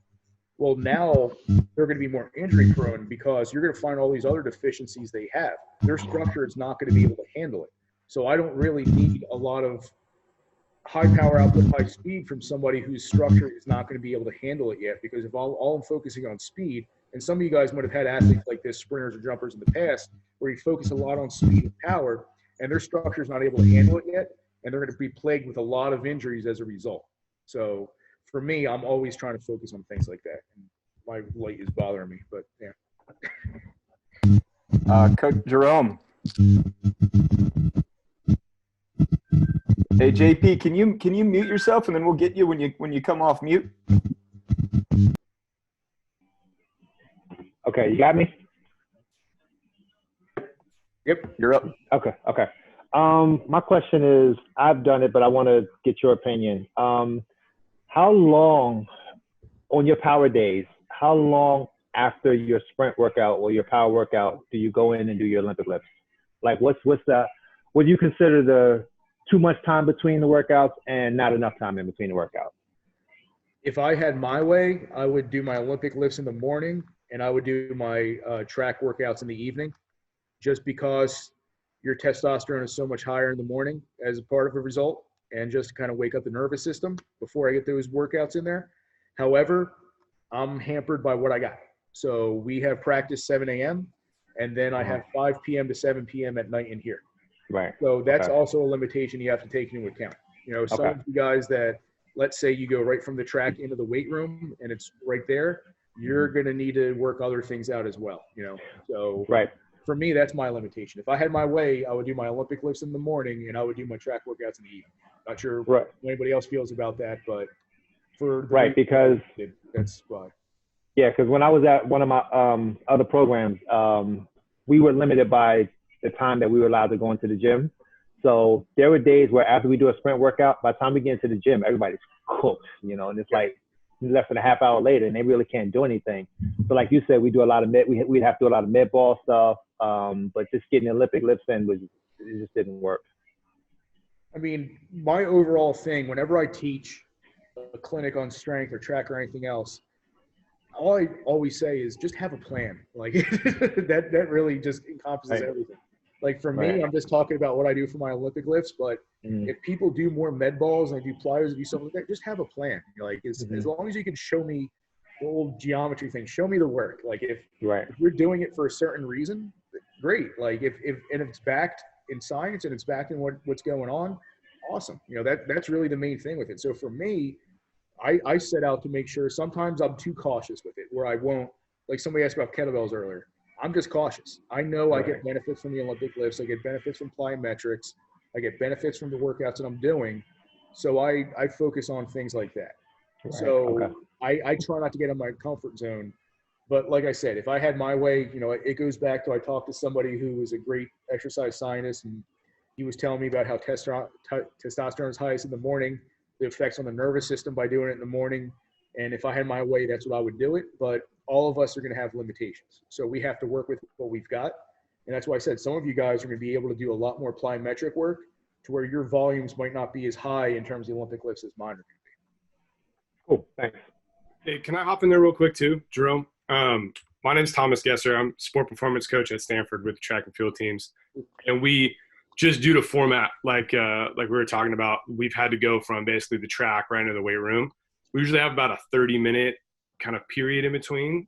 well, now they're going to be more injury prone because you're going to find all these other deficiencies they have. Their structure is not going to be able to handle it. So I don't really need a lot of high power output, high speed from somebody whose structure is not going to be able to handle it yet, because if all I'm focusing on speed, and some of you guys might have had athletes like this, sprinters or jumpers in the past, where you focus a lot on speed and power, and their structure is not able to handle it yet, and they're going to be plagued with a lot of injuries as a result. So for me, I'm always trying to focus on things like that. And my light is bothering me, but yeah. Coach Jerome. Hey JP, can you mute yourself, and then we'll get you when you come off mute. Okay, you got me? Yep, you're up. Okay. My question is, I've done it, but I want to get your opinion. How long on your power days, how long after your sprint workout or your power workout do you go in and do your Olympic lifts? Like what do you consider the too much time between the workouts and not enough time in between the workouts? If I had my way, I would do my Olympic lifts in the morning and I would do my track workouts in the evening, just because your testosterone is so much higher in the morning as a part of a result, and just to kind of wake up the nervous system before I get those workouts in there. However, I'm hampered by what I got. So we have practice 7 a.m. and then I have 5 p.m. to 7 p.m. at night in here. Right. So that's also a limitation you have to take into account. Some of you guys that, let's say you go right from the track into the weight room and it's right there, you're going to need to work other things out as well, you know? So Right. for me, that's my limitation. If I had my way, I would do my Olympic lifts in the morning and I would do my track workouts in the evening. Not sure Right. how anybody else feels about that, but for the Right, because that's why. yeah, because when I was at one of my other programs, we were limited by the time that we were allowed to go into the gym. So there were days where after we do a sprint workout, by the time we get into the gym, everybody's cooked, you know, and it's like less than a half hour later and they really can't do anything. So like you said, we do a lot of we'd have to do a lot of mid ball stuff, but just getting the Olympic lifts in it just didn't work. I mean, my overall thing, whenever I teach a clinic on strength or track or anything else, all I always say is just have a plan. Like that really just encompasses everything. Like for me, I'm just talking about what I do for my Olympic lifts, but if people do more med balls and they do plyos and do something like that, just have a plan. Like as long as you can show me the old geometry thing, show me the work. Like if you're doing it for a certain reason, great. Like if it's backed in science and it's backed in what's going on, awesome. You know, that's really the main thing with it. So for me, I set out to make sure. Sometimes I'm too cautious with it where I won't, like somebody asked about kettlebells earlier. I'm just cautious. I know I get benefits from the Olympic lifts. I get benefits from plyometrics. I get benefits from the workouts that I'm doing. So I focus on things like that. So I try not to get in my comfort zone. But like I said, if I had my way, you know, it goes back to I talked to somebody who was a great exercise scientist, and he was telling me about how testosterone is highest in the morning, the effects on the nervous system by doing it in the morning. And if I had my way, that's what I would do it. But all of us are going to have limitations. So we have to work with what we've got. And that's why I said some of you guys are going to be able to do a lot more plyometric work to where your volumes might not be as high in terms of Olympic lifts as mine are going to be. Cool, thanks. Hey, can I hop in there real quick too, Jerome? My name's Thomas Gesser. I'm sport performance coach at Stanford with the track and field teams. And we just due to format, like we were talking about, we've had to go from basically the track right into the weight room. We usually have about a 30-minute kind of period in between.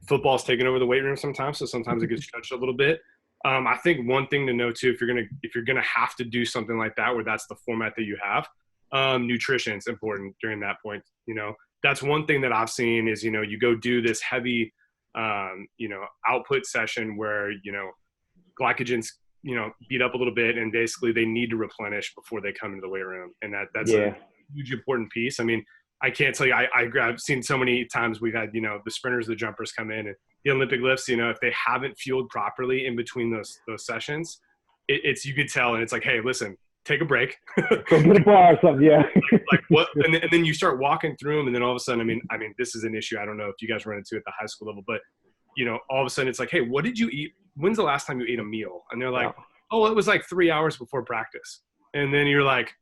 Football's taking over the weight room sometimes, so sometimes it gets stretched a little bit. I think one thing to know too, if you're gonna have to do something like that, where that's the format that you have, nutrition is important during that point. You know, that's one thing that I've seen is, you know, you go do this heavy, you know, output session where, you know, glycogen's, you know, beat up a little bit, and basically they need to replenish before they come into the weight room, and that's a huge important piece. I mean, I can't tell you, I've seen so many times we've had, you know, the sprinters, the jumpers come in, and the Olympic lifts, you know, if they haven't fueled properly in between those sessions, it's you could tell, and it's like, hey, listen, take a break. Go get a bar or something, like what? And then you start walking through them, and then all of a sudden, I mean, this is an issue. I don't know if you guys run into at the high school level, but you know, all of a sudden it's like, hey, what did you eat? When's the last time you ate a meal? And they're like, oh, it was like 3 hours before practice. And then you're like,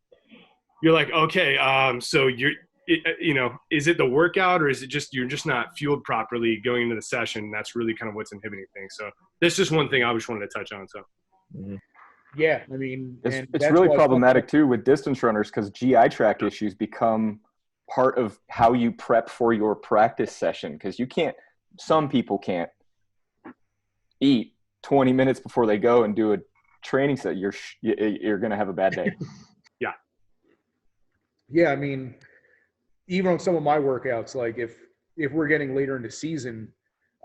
okay, so you know, is it the workout, or is it just you're just not fueled properly going into the session? That's really kind of what's inhibiting things. So that's just one thing I just wanted to touch on. So yeah, I mean, it's really problematic too with distance runners, because GI tract issues become part of how you prep for your practice session, because some people can't eat 20 minutes before they go and do a training set. You're going to have a bad day. Yeah, I mean, even on some of my workouts, like if we're getting later into season,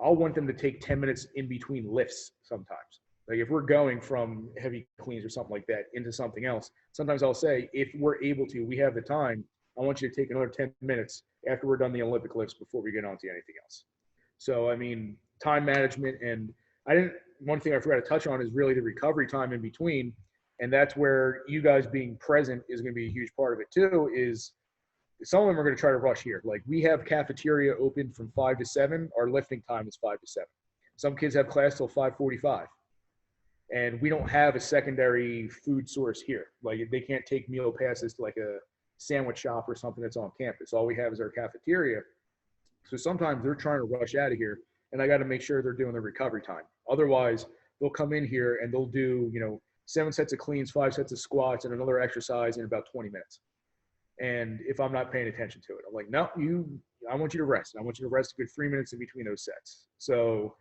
I'll want them to take 10 minutes in between lifts sometimes. Like if we're going from heavy cleans or something like that into something else, sometimes I'll say, if we're able to, we have the time, I want you to take another 10 minutes after we're done the Olympic lifts before we get on to anything else. So, I mean, time management, and one thing I forgot to touch on is really the recovery time in between. And that's where you guys being present is going to be a huge part of it too, is some of them are going to try to rush here. Like we have cafeteria open from 5 to 7. Our lifting time is 5 to 7. Some kids have class till 5:45. And we don't have a secondary food source here. Like they can't take meal passes to like a sandwich shop or something that's on campus. All we have is our cafeteria. So sometimes they're trying to rush out of here, and I got to make sure they're doing the recovery time. Otherwise, they'll come in here and they'll do, you know, 7 sets of cleans, 5 sets of squats, and another exercise in about 20 minutes. And if I'm not paying attention to it, I'm like, no, I want you to rest. I want you to rest a good 3 minutes in between those sets. So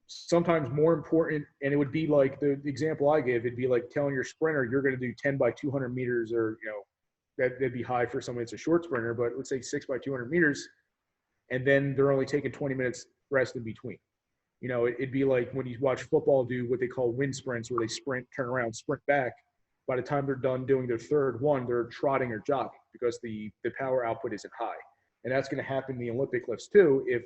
sometimes more important, and it would be like the example I give, it'd be like telling your sprinter you're going to do 10 by 200 meters, or, you know, that'd be high for somebody that's a short sprinter, but let's say 6 by 200 meters. and then they're only taking 20 minutes rest in between. You know, it'd be like when you watch football do what they call wind sprints, where they sprint, turn around, sprint back. By the time they're done doing their third one, they're trotting or jogging because the power output isn't high. And that's going to happen in the Olympic lifts too. If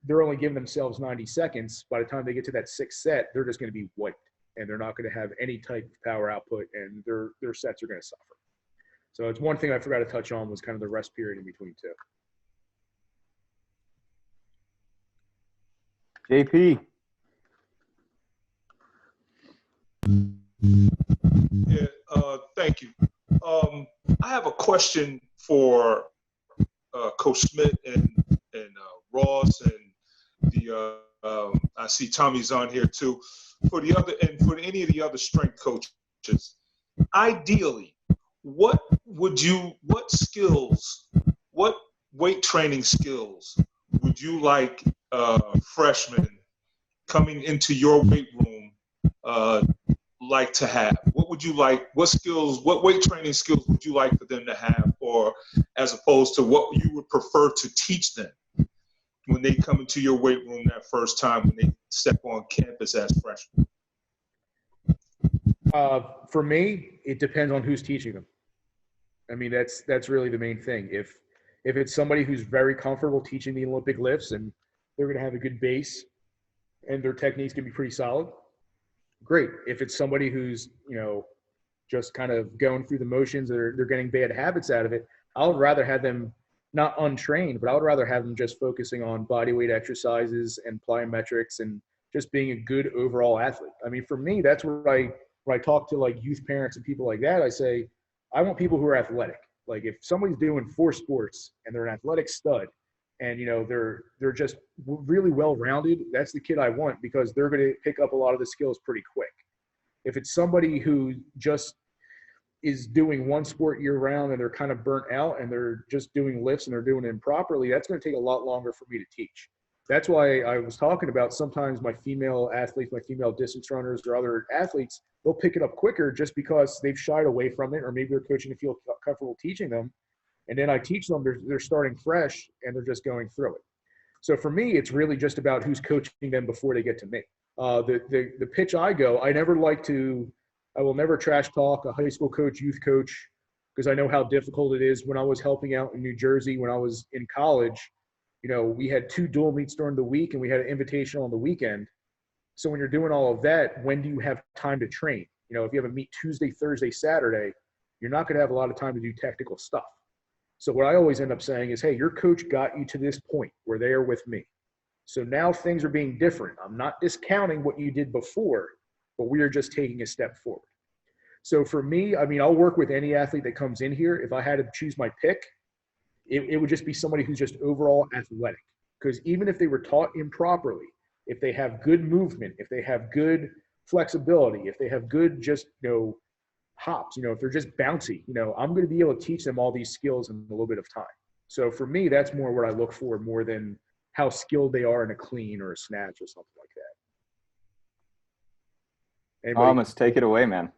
they're only giving themselves 90 seconds, by the time they get to that sixth set, they're just going to be wiped, and they're not going to have any type of power output, and their sets are going to suffer. So it's one thing I forgot to touch on was kind of the rest period in between too. JP. Yeah, thank you. I have a question for Coach Schmidt and Ross and the I see Tommy's on here too. For the other and for any of the other strength coaches, ideally, what skills, what weight training skills would you like freshmen coming into your weight room like to have? What would you like? What skills? What weight training skills would you like for them to have, or as opposed to what you would prefer to teach them when they come into your weight room that first time when they step on campus as freshmen? For me, it depends on who's teaching them. I mean, that's really the main thing. If it's somebody who's very comfortable teaching the Olympic lifts and they're going to have a good base and their technique's going to be pretty solid, great. If it's somebody who's, you know, just kind of going through the motions, they're getting bad habits out of it, I would rather have them not untrained, but I would rather have them just focusing on body weight exercises and plyometrics and just being a good overall athlete. I mean, for me, that's where when I talk to like youth parents and people like that, I say, I want people who are athletic. Like if somebody's doing 4 sports and they're an athletic stud and, you know, they're just really well-rounded, that's the kid I want, because they're going to pick up a lot of the skills pretty quick. If it's somebody who just is doing one sport year-round and they're kind of burnt out and they're just doing lifts and they're doing it improperly, that's going to take a lot longer for me to teach. That's why I was talking about sometimes my female athletes, my female distance runners or other athletes, they'll pick it up quicker just because they've shied away from it, or maybe they're coaching to feel comfortable teaching them. And then I teach them, they're starting fresh and they're just going through it. So for me, it's really just about who's coaching them before they get to me. The pitch I go, I will never trash talk a high school coach, youth coach, because I know how difficult it is. When I was helping out in New Jersey, when I was in college, you know, we had 2 dual meets during the week and we had an invitational on the weekend. So when you're doing all of that, when do you have time to train? You know, if you have a meet Tuesday, Thursday, Saturday, you're not going to have a lot of time to do technical stuff. So what I always end up saying is, hey, your coach got you to this point where they are with me. So now things are being different. I'm not discounting what you did before, but we are just taking a step forward. So for me, I mean, I'll work with any athlete that comes in here. If I had to choose my pick, it would just be somebody who's just overall athletic. Because even if they were taught improperly, if they have good movement, if they have good flexibility, if they have good just, you know, hops, you know, if they're just bouncy, you know, I'm going to be able to teach them all these skills in a little bit of time. So for me, that's more what I look for, more than how skilled they are in a clean or a snatch or something like that. Anybody? Thomas, take it away, man.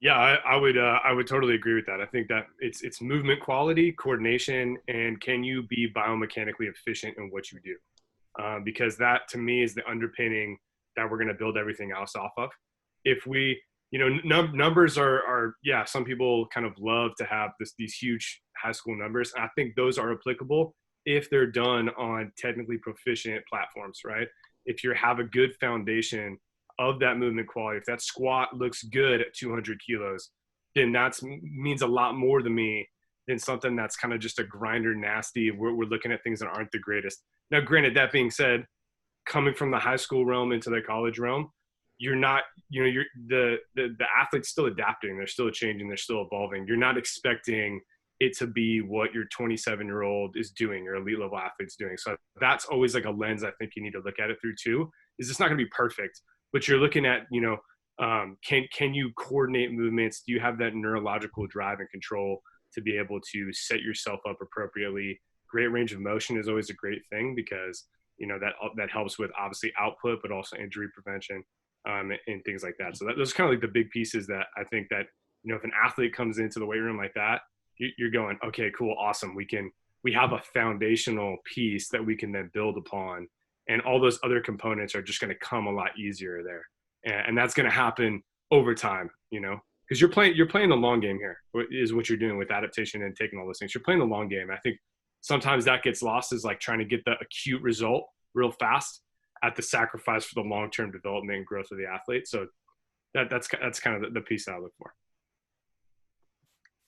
Yeah, I would totally agree with that. I think that it's movement quality, coordination, and can you be biomechanically efficient in what you do? Because that to me is the underpinning that we're going to build everything else off of. If we, you know, numbers are yeah, some people kind of love to have these huge high school numbers. And I think those are applicable if they're done on technically proficient platforms, right? If you have a good foundation of that movement quality, if that squat looks good at 200 kilos, then that means a lot more to me than something that's kind of just a grinder nasty. We're looking at things that aren't the greatest. Now, granted, that being said, coming from the high school realm into the college realm, you're not, you know, the athlete's still adapting. They're still changing. They're still evolving. You're not expecting it to be what your 27-year-old is doing, your elite level athlete's doing. So that's always like a lens I think you need to look at it through too. Is it's not going to be perfect, but you're looking at, you know, can you coordinate movements? Do you have that neurological drive and control to be able to set yourself up appropriately? Great range of motion is always a great thing because, you know, that helps with obviously output, but also injury prevention and things like that. So those are kind of like the big pieces that I think that, you know, if an athlete comes into the weight room like that, you're going, okay, cool, awesome. We can we have a foundational piece that we can then build upon. And all those other components are just going to come a lot easier there. And that's going to happen over time, you know, because you're playing the long game here is what you're doing with adaptation and taking all those things. You're playing the long game. I think sometimes that gets lost is like trying to get the acute result real fast at the sacrifice for the long-term development and growth of the athlete. So that's kind of the piece that I look for.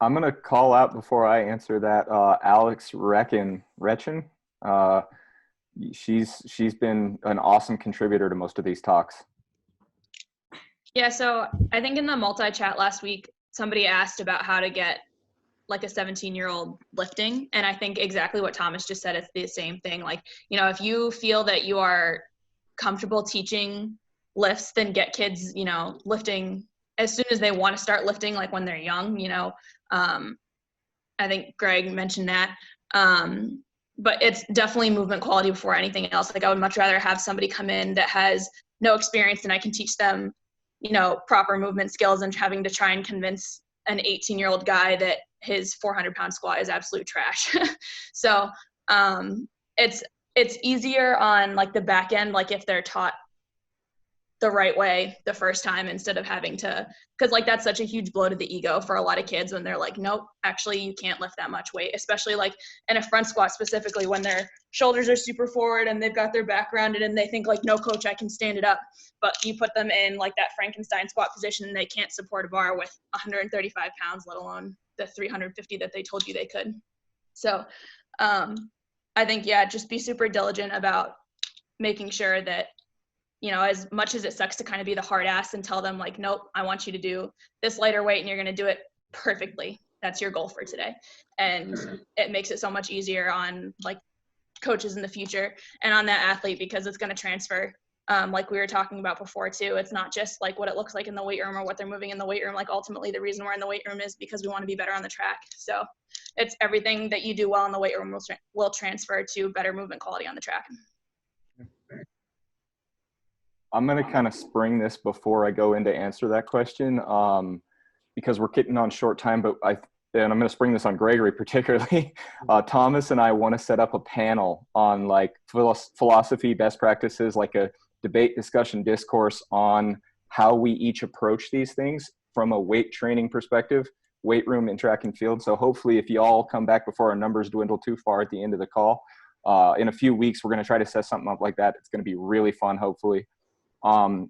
I'm going to call out before I answer that, Alex Rechin. She's been an awesome contributor to most of these talks. Yeah, so I think in the multi-chat last week, somebody asked about how to get like a 17-year-old lifting. And I think exactly what Thomas just said, it's the same thing. Like, you know, if you feel that you are comfortable teaching lifts, then get kids, you know, lifting as soon as they want to start lifting, like when they're young, you know. I think Gregg mentioned that. But it's definitely movement quality before anything else. Like I would much rather have somebody come in that has no experience and I can teach them, you know, proper movement skills and having to try and convince an 18-year-old guy that his 400-pound squat is absolute trash. So it's easier on like the back end, like if they're taught the right way the first time instead of having to, because like that's such a huge blow to the ego for a lot of kids when they're like, nope, actually you can't lift that much weight, especially like in a front squat specifically when their shoulders are super forward and they've got their back rounded and they think like, no coach, I can stand it up. But you put them in like that Frankenstein squat position and they can't support a bar with 135 pounds, let alone the 350 that they told you they could. So I think, yeah, just be super diligent about making sure that, you know, as much as it sucks to kind of be the hard ass and tell them like, nope, I want you to do this lighter weight and you're going to do it perfectly. That's your goal for today. And it makes it so much easier on like coaches in the future and on that athlete because it's going to transfer. Like we were talking about before too, it's not just like what it looks like in the weight room or what they're moving in the weight room. Like ultimately the reason we're in the weight room is because we want to be better on the track. So it's everything that you do well in the weight room will transfer to better movement quality on the track. I'm going to kind of spring this before I go in to answer that question because we're getting on short time, and I'm going to spring this on Gregory particularly. Thomas and I want to set up a panel on like philosophy, best practices, like a debate, discussion, discourse on how we each approach these things from a weight training perspective, weight room and track and field. So hopefully if you all come back before our numbers dwindle too far at the end of the call, in a few weeks, we're going to try to set something up like that. It's going to be really fun, hopefully.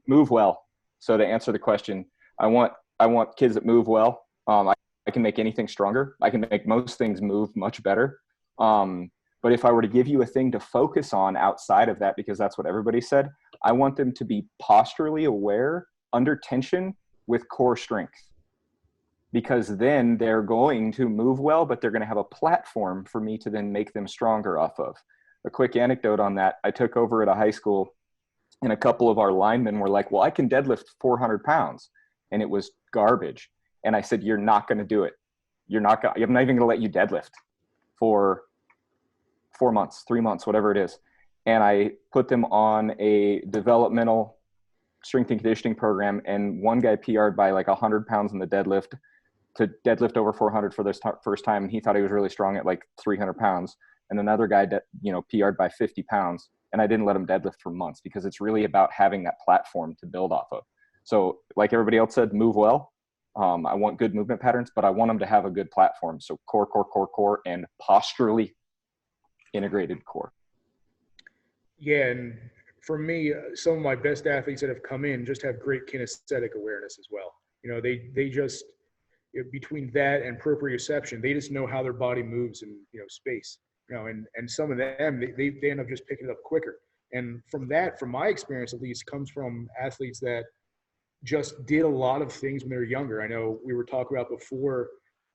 Move well. So to answer the question, I want kids that move well. I can make anything stronger. I can make most things move much better. But if I were to give you a thing to focus on outside of that, because that's what everybody said, I want them to be posturally aware under tension with core strength. Because then they're going to move well, but they're going to have a platform for me to then make them stronger off of. A quick anecdote on that. I took over at a high school and a couple of our linemen were like, well, I can deadlift 400 pounds. And it was garbage. And I said, you're not going to do it. I'm not even going to let you deadlift for 4 months, 3 months, whatever it is. And I put them on a developmental strength and conditioning program. And one guy PR'd by like 100 pounds in the deadlift to deadlift over 400 for this first time. And he thought he was really strong at like 300 pounds. And another guy, PR'd by 50 pounds. And I didn't let him deadlift for months because it's really about having that platform to build off of. So like everybody else said, move well. I want good movement patterns, but I want them to have a good platform. So core, and posturally integrated core. Yeah, and for me, some of my best athletes that have come in just have great kinesthetic awareness as well. You know, they just, between that and proprioception, they just know how their body moves in, space. And some of them, they end up just picking it up quicker. And from my experience at least, comes from athletes that just did a lot of things when they were younger. I know we were talking about before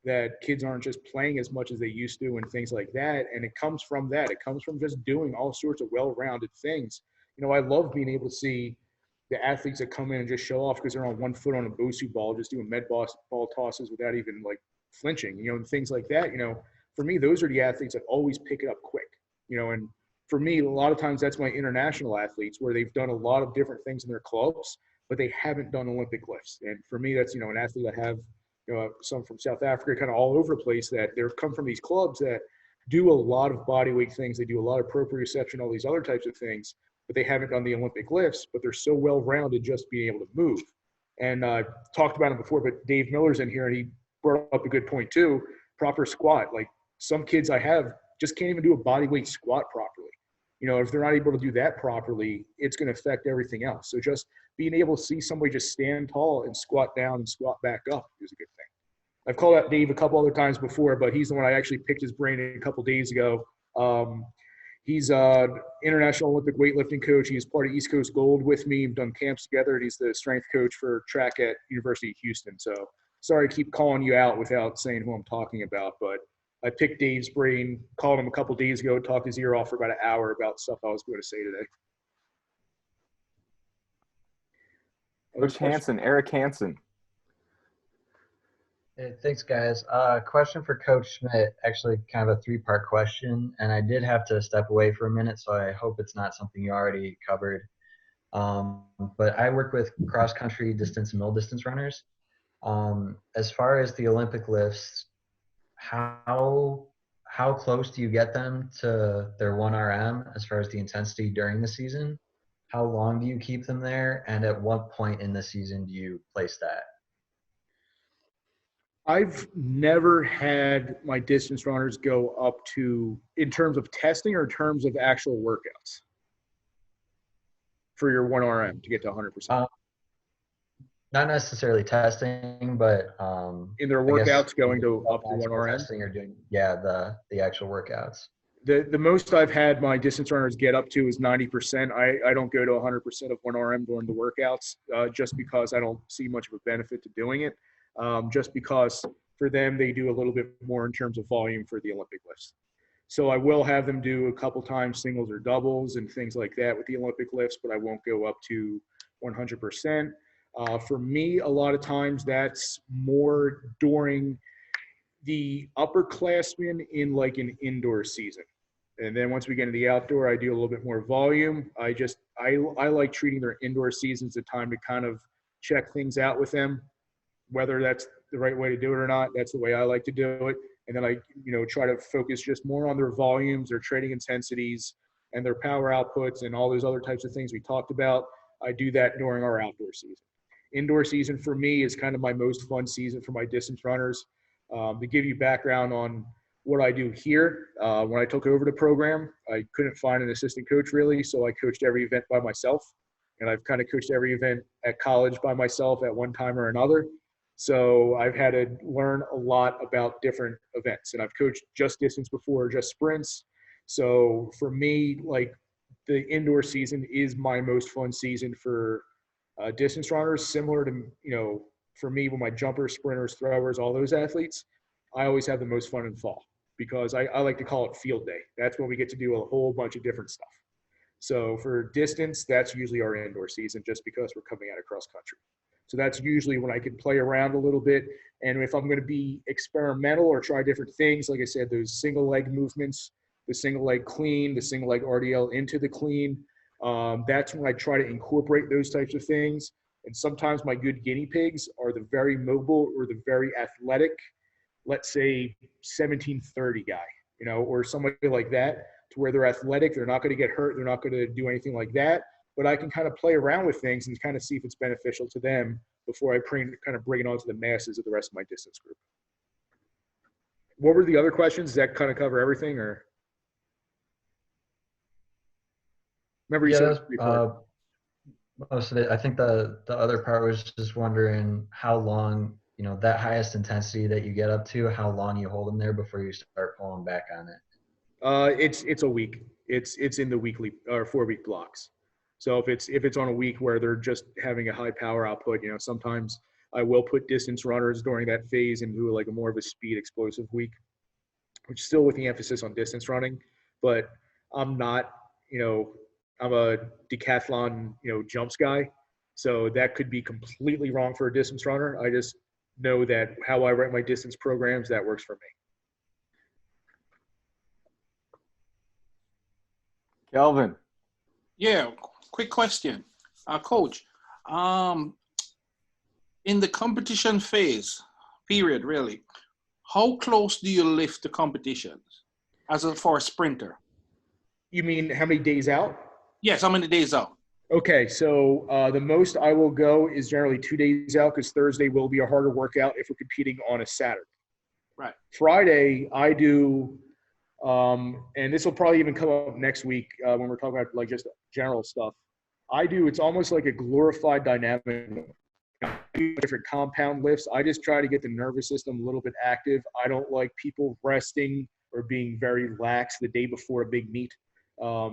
that kids aren't just playing as much as they used to and things like that. And it comes from that. It comes from just doing all sorts of well-rounded things. I love being able to see the athletes that come in and just show off because they're on one foot on a Bosu ball, just doing med ball tosses without even like flinching, and things like that. For me, those are the athletes that always pick it up quick, and for me, a lot of times that's my international athletes where they've done a lot of different things in their clubs, but they haven't done Olympic lifts. And for me, that's, an athlete I have, some from South Africa, kind of all over the place, that they've come from these clubs that do a lot of body weight things. They do a lot of proprioception, all these other types of things, but they haven't done the Olympic lifts, but they're so well-rounded just being able to move. And talked about it before, but Dave Miller's in here and he brought up a good point too, proper squat. Like some kids I have just can't even do a body weight squat properly. You know, if they're not able to do that properly, it's going to affect everything else. So just being able to see somebody just stand tall and squat down and squat back up is a good thing. I've called out Dave a couple other times before, but he's the one I actually picked his brain a couple days ago. He's an international Olympic weightlifting coach. He's part of East Coast Gold with me. We've done camps together. He's the strength coach for track at University of Houston. So sorry to keep calling you out without saying who I'm talking about, but I picked Dave's brain, called him a couple days ago, talked his ear off for about an hour about stuff I was going to say today. Coach Hansen, Eric Hansen. Hey, thanks, guys. Question for Coach Schmidt, actually kind of a three-part question, and I did have to step away for a minute, so I hope it's not something you already covered. But I work with cross-country distance and middle distance runners. As far as the Olympic lifts, how close do you get them to their 1RM as far as the intensity during the season? How long do you keep them there? And at what point in the season do you place that? I've never had my distance runners go up to, in terms of testing or in terms of actual workouts, for your 1RM to get to 100%. Not necessarily testing, but in their workouts going to up to 1RM. Testing or doing, yeah, the actual workouts. The most I've had my distance runners get up to is 90%. I don't go to 100% of 1RM during the workouts, just because I don't see much of a benefit to doing it. Just because for them, they do a little bit more in terms of volume for the Olympic lifts. So I will have them do a couple times singles or doubles and things like that with the Olympic lifts, but I won't go up to 100%. For me, a lot of times that's more during the upperclassmen in like an indoor season. And then once we get into the outdoor, I do a little bit more volume. I like treating their indoor seasons a time to kind of check things out with them, whether that's the right way to do it or not. That's the way I like to do it. And then I, try to focus just more on their volumes, their training intensities, and their power outputs and all those other types of things we talked about. I do that during our outdoor season. Indoor season for me is kind of my most fun season for my distance runners. To give you background on what I do here, when I took over the program, I couldn't find an assistant coach really, so I coached every event by myself. And I've kind of coached every event at college by myself at one time or another. So I've had to learn a lot about different events. And I've coached just distance before, just sprints. So for me, like the indoor season is my most fun season for distance runners, similar to, for me, with my jumpers, sprinters, throwers, all those athletes, I always have the most fun in fall because I like to call it field day. That's when we get to do a whole bunch of different stuff. So for distance, that's usually our indoor season just because we're coming out of cross country. So that's usually when I can play around a little bit. And if I'm going to be experimental or try different things, like I said, those single leg movements, the single leg clean, the single leg RDL into the clean, that's when I try to incorporate those types of things. And sometimes my good guinea pigs are the very mobile or the very athletic, let's say 1730 guy, or somebody like that, to where they're athletic, they're not going to get hurt, they're not going to do anything like that. But I can kind of play around with things and kind of see if it's beneficial to them before I kind of bring it on to the masses of the rest of my distance group. What were the other questions? Does that kind of cover everything, or? Remember you said most of it. I think the other part was just wondering how long, that highest intensity that you get up to, how long you hold them there before you start pulling back on it. It's a week. It's in the weekly or 4-week blocks. So if it's on a week where they're just having a high power output, sometimes I will put distance runners during that phase and do like a more of a speed explosive week, which is still with the emphasis on distance running. But I'm not, I'm a decathlon, jumps guy. So that could be completely wrong for a distance runner. I just know that how I write my distance programs, that works for me. Kelvin. Yeah, quick question. Coach, in the competition phase, period, really, how close do you lift the competitions? for a sprinter? You mean how many days out? Yes, how many days out? Okay, so the most I will go is generally 2 days out because Thursday will be a harder workout if we're competing on a Saturday. Right. Friday, I do, and this will probably even come up next week when we're talking about like just general stuff. It's almost like a glorified dynamic. Different compound lifts. I just try to get the nervous system a little bit active. I don't like people resting or being very lax the day before a big meet,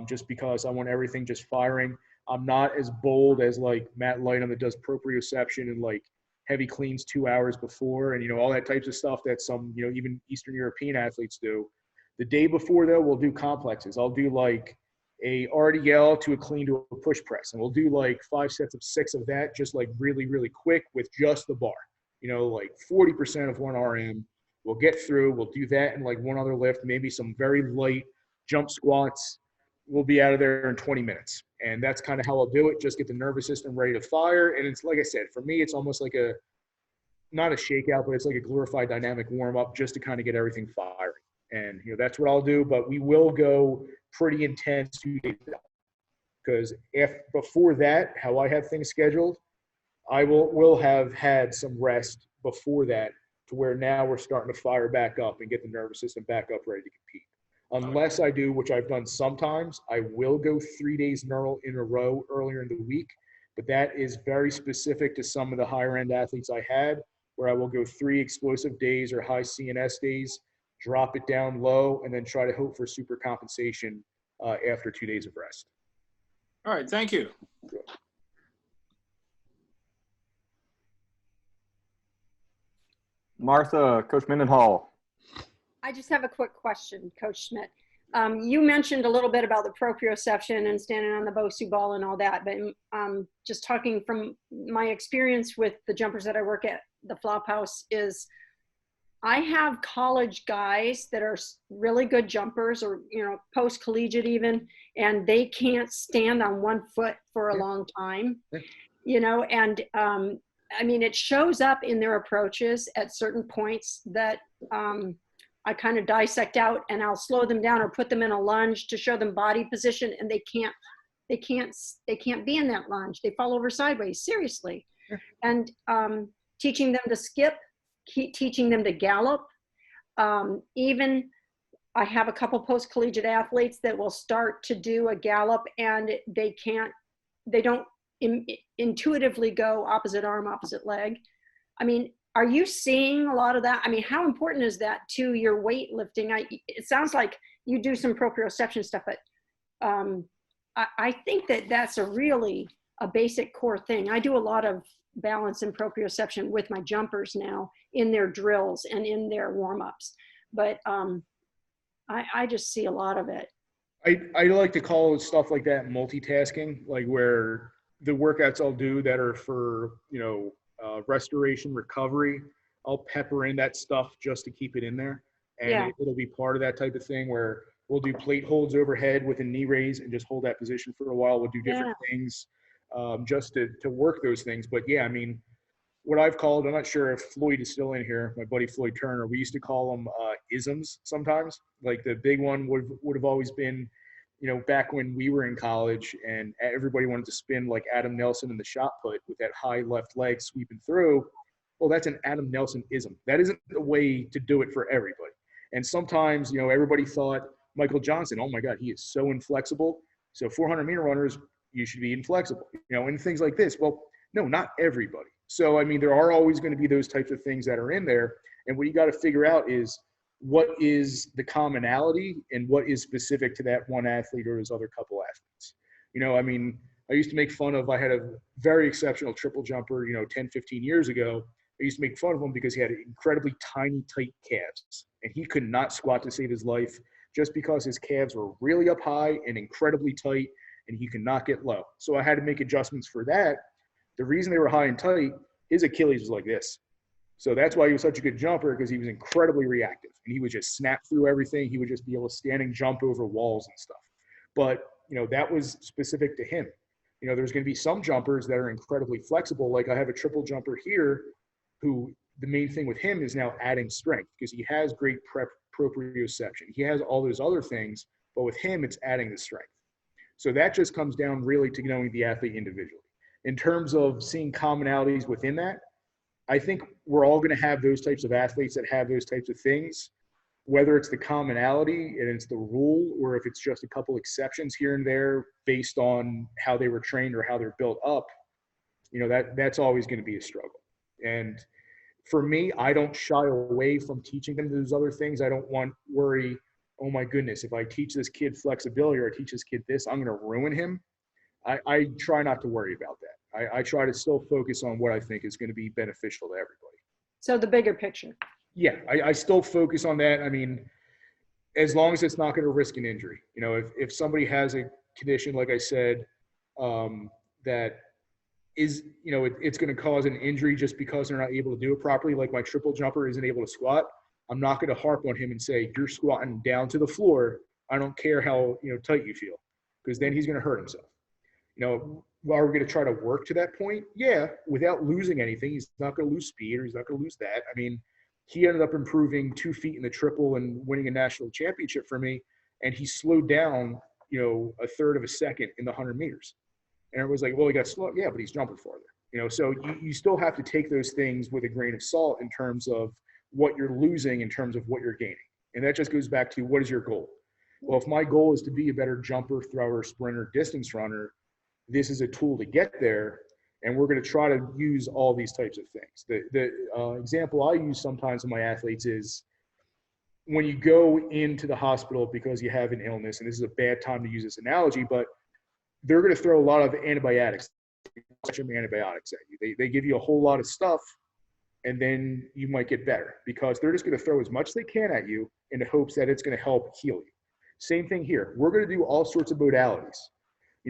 just because I want everything just firing. I'm not as bold as like Matt Lightham that does proprioception and like heavy cleans 2 hours before and, all that types of stuff that some, even Eastern European athletes do. The day before though, we'll do complexes. I'll do like a RDL to a clean to a push press. And we'll do like 5 sets of 6 of that, just like really, really quick with just the bar, like 40% of 1 RM. We'll get through, we'll do that and like one other lift, maybe some very light jump squats. We'll be out of there in 20 minutes. And that's kind of how I'll do it. Just get the nervous system ready to fire. And it's like I said, for me, it's almost like not a shakeout, but it's like a glorified dynamic warm up just to kind of get everything firing. And, that's what I'll do. But we will go pretty intense 2 days out. Because before that, how I have things scheduled, I will have had some rest before that to where now we're starting to fire back up and get the nervous system back up ready to compete. Unless I do, which I've done sometimes, I will go 3 days neural in a row earlier in the week. But that is very specific to some of the higher end athletes I had, where I will go 3 explosive days or high CNS days, drop it down low, and then try to hope for super compensation after 2 days of rest. All right, thank you. Martha, Coach Mendenhall. I just have a quick question, Coach Schmidt. You mentioned a little bit about the proprioception and standing on the Bosu ball and all that, but just talking from my experience with the jumpers that I work at the Flop House is I have college guys that are really good jumpers or, post-collegiate even, and they can't stand on one foot for a long time, and I mean, it shows up in their approaches at certain points that I kind of dissect out, and I'll slow them down or put them in a lunge to show them body position, and they can't be in that lunge. They fall over sideways, seriously. And teaching them to skip, teaching them to gallop. Even I have a couple post-collegiate athletes that will start to do a gallop and they don't intuitively go opposite arm, opposite leg. I mean, are you seeing a lot of that? I mean, how important is that to your weightlifting? It sounds like you do some proprioception stuff, but I think that's a basic core thing. I do a lot of balance and proprioception with my jumpers now in their drills and in their warm-ups. But I just see a lot of it. I like to call stuff like that multitasking, like where the workouts I'll do that are for, restoration, recovery, I'll pepper in that stuff just to keep it in there. And it'll be part of that type of thing where we'll do plate holds overhead with a knee raise and just hold that position for a while. We'll do different things just to work those things. But yeah, I mean, what I've called, I'm not sure if Floyd is still in here, my buddy Floyd Turner, we used to call them isms sometimes. Like the big one would have always been, back when we were in college and everybody wanted to spin like Adam Nelson in the shot put with that high left leg sweeping through. Well, that's an Adam Nelson ism. That isn't the way to do it for everybody. And sometimes, everybody thought Michael Johnson, oh my God, he is so inflexible. So 400 meter runners, you should be inflexible, and things like this. Well, no, not everybody. So, I mean, there are always going to be those types of things that are in there. And what you got to figure out is what is the commonality and what is specific to that one athlete or his other couple athletes. I mean, I used to make fun of, I had a very exceptional triple jumper, 10, 15 years ago. I used to make fun of him because he had incredibly tiny, tight calves. And he could not squat to save his life just because his calves were really up high and incredibly tight and he could not get low. So I had to make adjustments for that. The reason they were high and tight, his Achilles was like this. So that's why he was such a good jumper, because he was incredibly reactive and he would just snap through everything. He would just be able to standing jump over walls and stuff. But, that was specific to him. There's going to be some jumpers that are incredibly flexible. Like I have a triple jumper here who the main thing with him is now adding strength because he has great proprioception. He has all those other things, but with him, it's adding the strength. So that just comes down really to knowing the athlete individually. In terms of seeing commonalities within that, I think we're all going to have those types of athletes that have those types of things, whether it's the commonality and it's the rule, or if it's just a couple exceptions here and there based on how they were trained or how they're built up. That's always going to be a struggle. And for me, I don't shy away from teaching them those other things. I don't worry, oh my goodness, if I teach this kid flexibility or I teach this kid this, I'm going to ruin him. I try not to worry about that. I try to still focus on what I think is going to be beneficial to everybody. So the bigger picture. Yeah, I still focus on that. I mean, as long as it's not going to risk an injury. If somebody has a condition, like I said, that is, it's going to cause an injury just because they're not able to do it properly, like my triple jumper isn't able to squat, I'm not going to harp on him and say, you're squatting down to the floor. I don't care how tight you feel, because then he's going to hurt himself. Are we going to try to work to that point? Yeah, without losing anything. He's not going to lose speed, or he's not going to lose that. I mean, he ended up improving 2 feet in the triple and winning a national championship for me, and he slowed down, a third of a second in the 100 meters. And it was like, well, he got slow. Yeah, but he's jumping farther. So you still have to take those things with a grain of salt in terms of what you're losing, in terms of what you're gaining. And that just goes back to, what is your goal? Well, if my goal is to be a better jumper, thrower, sprinter, distance runner, this is a tool to get there, and we're going to try to use all these types of things. The example I use sometimes with my athletes is when you go into the hospital because you have an illness, and this is a bad time to use this analogy, but they're going to throw a lot of antibiotics at you. They give you a whole lot of stuff, and then you might get better because they're just going to throw as much as they can at you in the hopes that it's going to help heal you. Same thing here. We're going to do all sorts of modalities.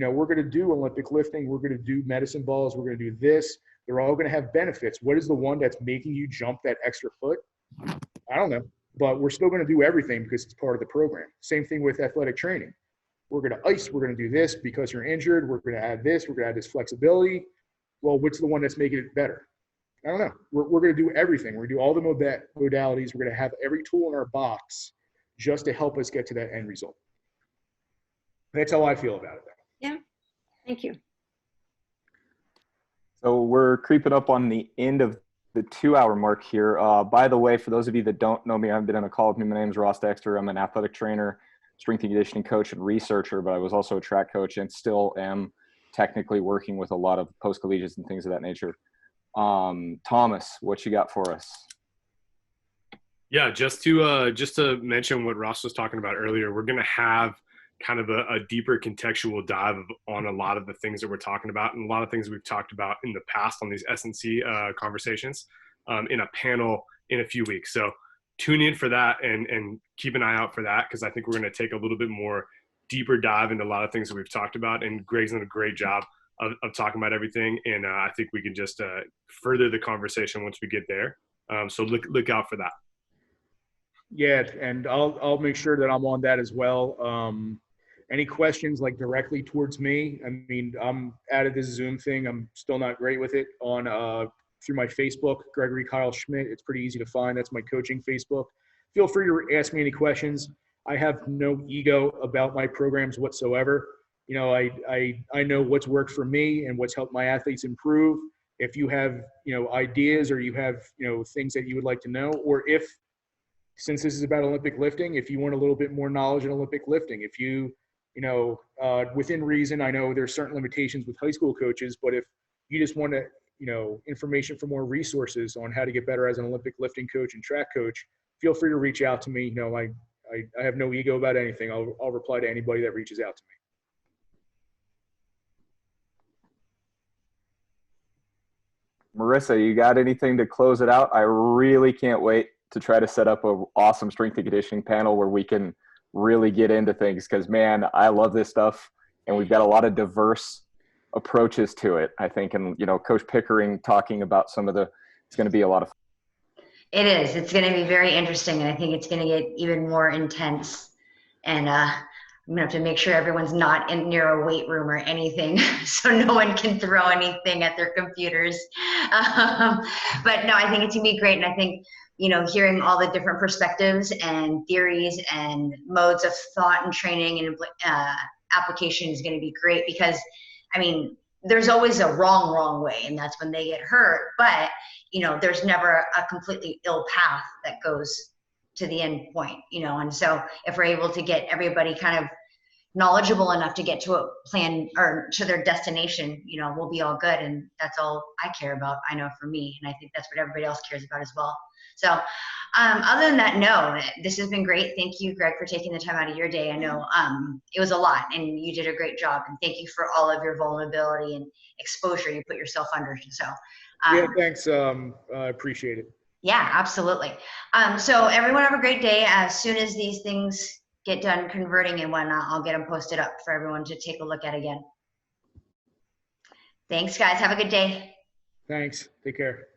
We're going to do Olympic lifting. We're going to do medicine balls. We're going to do this. They're all going to have benefits. What is the one that's making you jump that extra foot? I don't know. But we're still going to do everything because it's part of the program. Same thing with athletic training. We're going to ice. We're going to do this because you're injured. We're going to add this. We're going to add this flexibility. Well, what's the one that's making it better? I don't know. We're going to do everything. We're going to do all the modalities. We're going to have every tool in our box just to help us get to that end result. That's how I feel about it. Yeah, thank you. So we're creeping up on the end of the 2-hour mark here. By the way, for those of you that don't know me, I've been on a call with me. My name is Ross Dexter. I'm an athletic trainer, strength and conditioning coach, and researcher, but I was also a track coach and still am technically working with a lot of post-collegiates and things of that nature. Thomas, what you got for us? Yeah, just to mention what Ross was talking about earlier, we're going to have kind of a deeper contextual dive on a lot of the things that we're talking about, and a lot of things we've talked about in the past on these S&C conversations in a panel in a few weeks. So tune in for that and keep an eye out for that, because I think we're going to take a little bit more deeper dive into a lot of things that we've talked about, and Gregg's done a great job of talking about everything, and I think we can just further the conversation once we get there. So look out for that. Yeah, and I'll make sure that I'm on that as well. Any questions like directly towards me? I mean, I'm out of this Zoom thing. I'm still not great with it on through my Facebook, Gregory Kyle Schmidt. It's pretty easy to find. That's my coaching Facebook. Feel free to ask me any questions. I have no ego about my programs whatsoever. I know what's worked for me and what's helped my athletes improve. If you have, ideas, or you have, things that you would like to know, or if, since this is about Olympic lifting, if you want a little bit more knowledge in Olympic lifting, if you, within reason, I know there's certain limitations with high school coaches, but if you just want to, information for more resources on how to get better as an Olympic lifting coach and track coach, feel free to reach out to me. I have no ego about anything. I'll reply to anybody that reaches out to me. Marissa, you got anything to close it out? I really can't wait to try to set up an awesome strength and conditioning panel where we can really get into things, because, man, I love this stuff, and we've got a lot of diverse approaches to it, I think. And, Coach Pickering talking about it's going to be a lot of fun. It is. It's going to be very interesting, and I think it's going to get even more intense. And I'm going to have to make sure everyone's not near a weight room or anything, so no one can throw anything at their computers. But no, I think it's going to be great. And I think hearing all the different perspectives and theories and modes of thought and training and application is going to be great, because I mean, there's always a wrong way, and that's when they get hurt. But there's never a completely ill path that goes to the end point, and so if we're able to get everybody kind of knowledgeable enough to get to a plan or to their destination, we'll be all good. And that's all I care about, I know, for me. And I think that's what everybody else cares about as well. So other than that, no, this has been great. Thank you, Greg, for taking the time out of your day. I know it was a lot, and you did a great job. And thank you for all of your vulnerability and exposure you put yourself under. So yeah, thanks. I appreciate it. Yeah, absolutely. So everyone have a great day. As soon as these things get done converting and whatnot, I'll get them posted up for everyone to take a look at again. Thanks, guys. Have a good day. Thanks. Take care.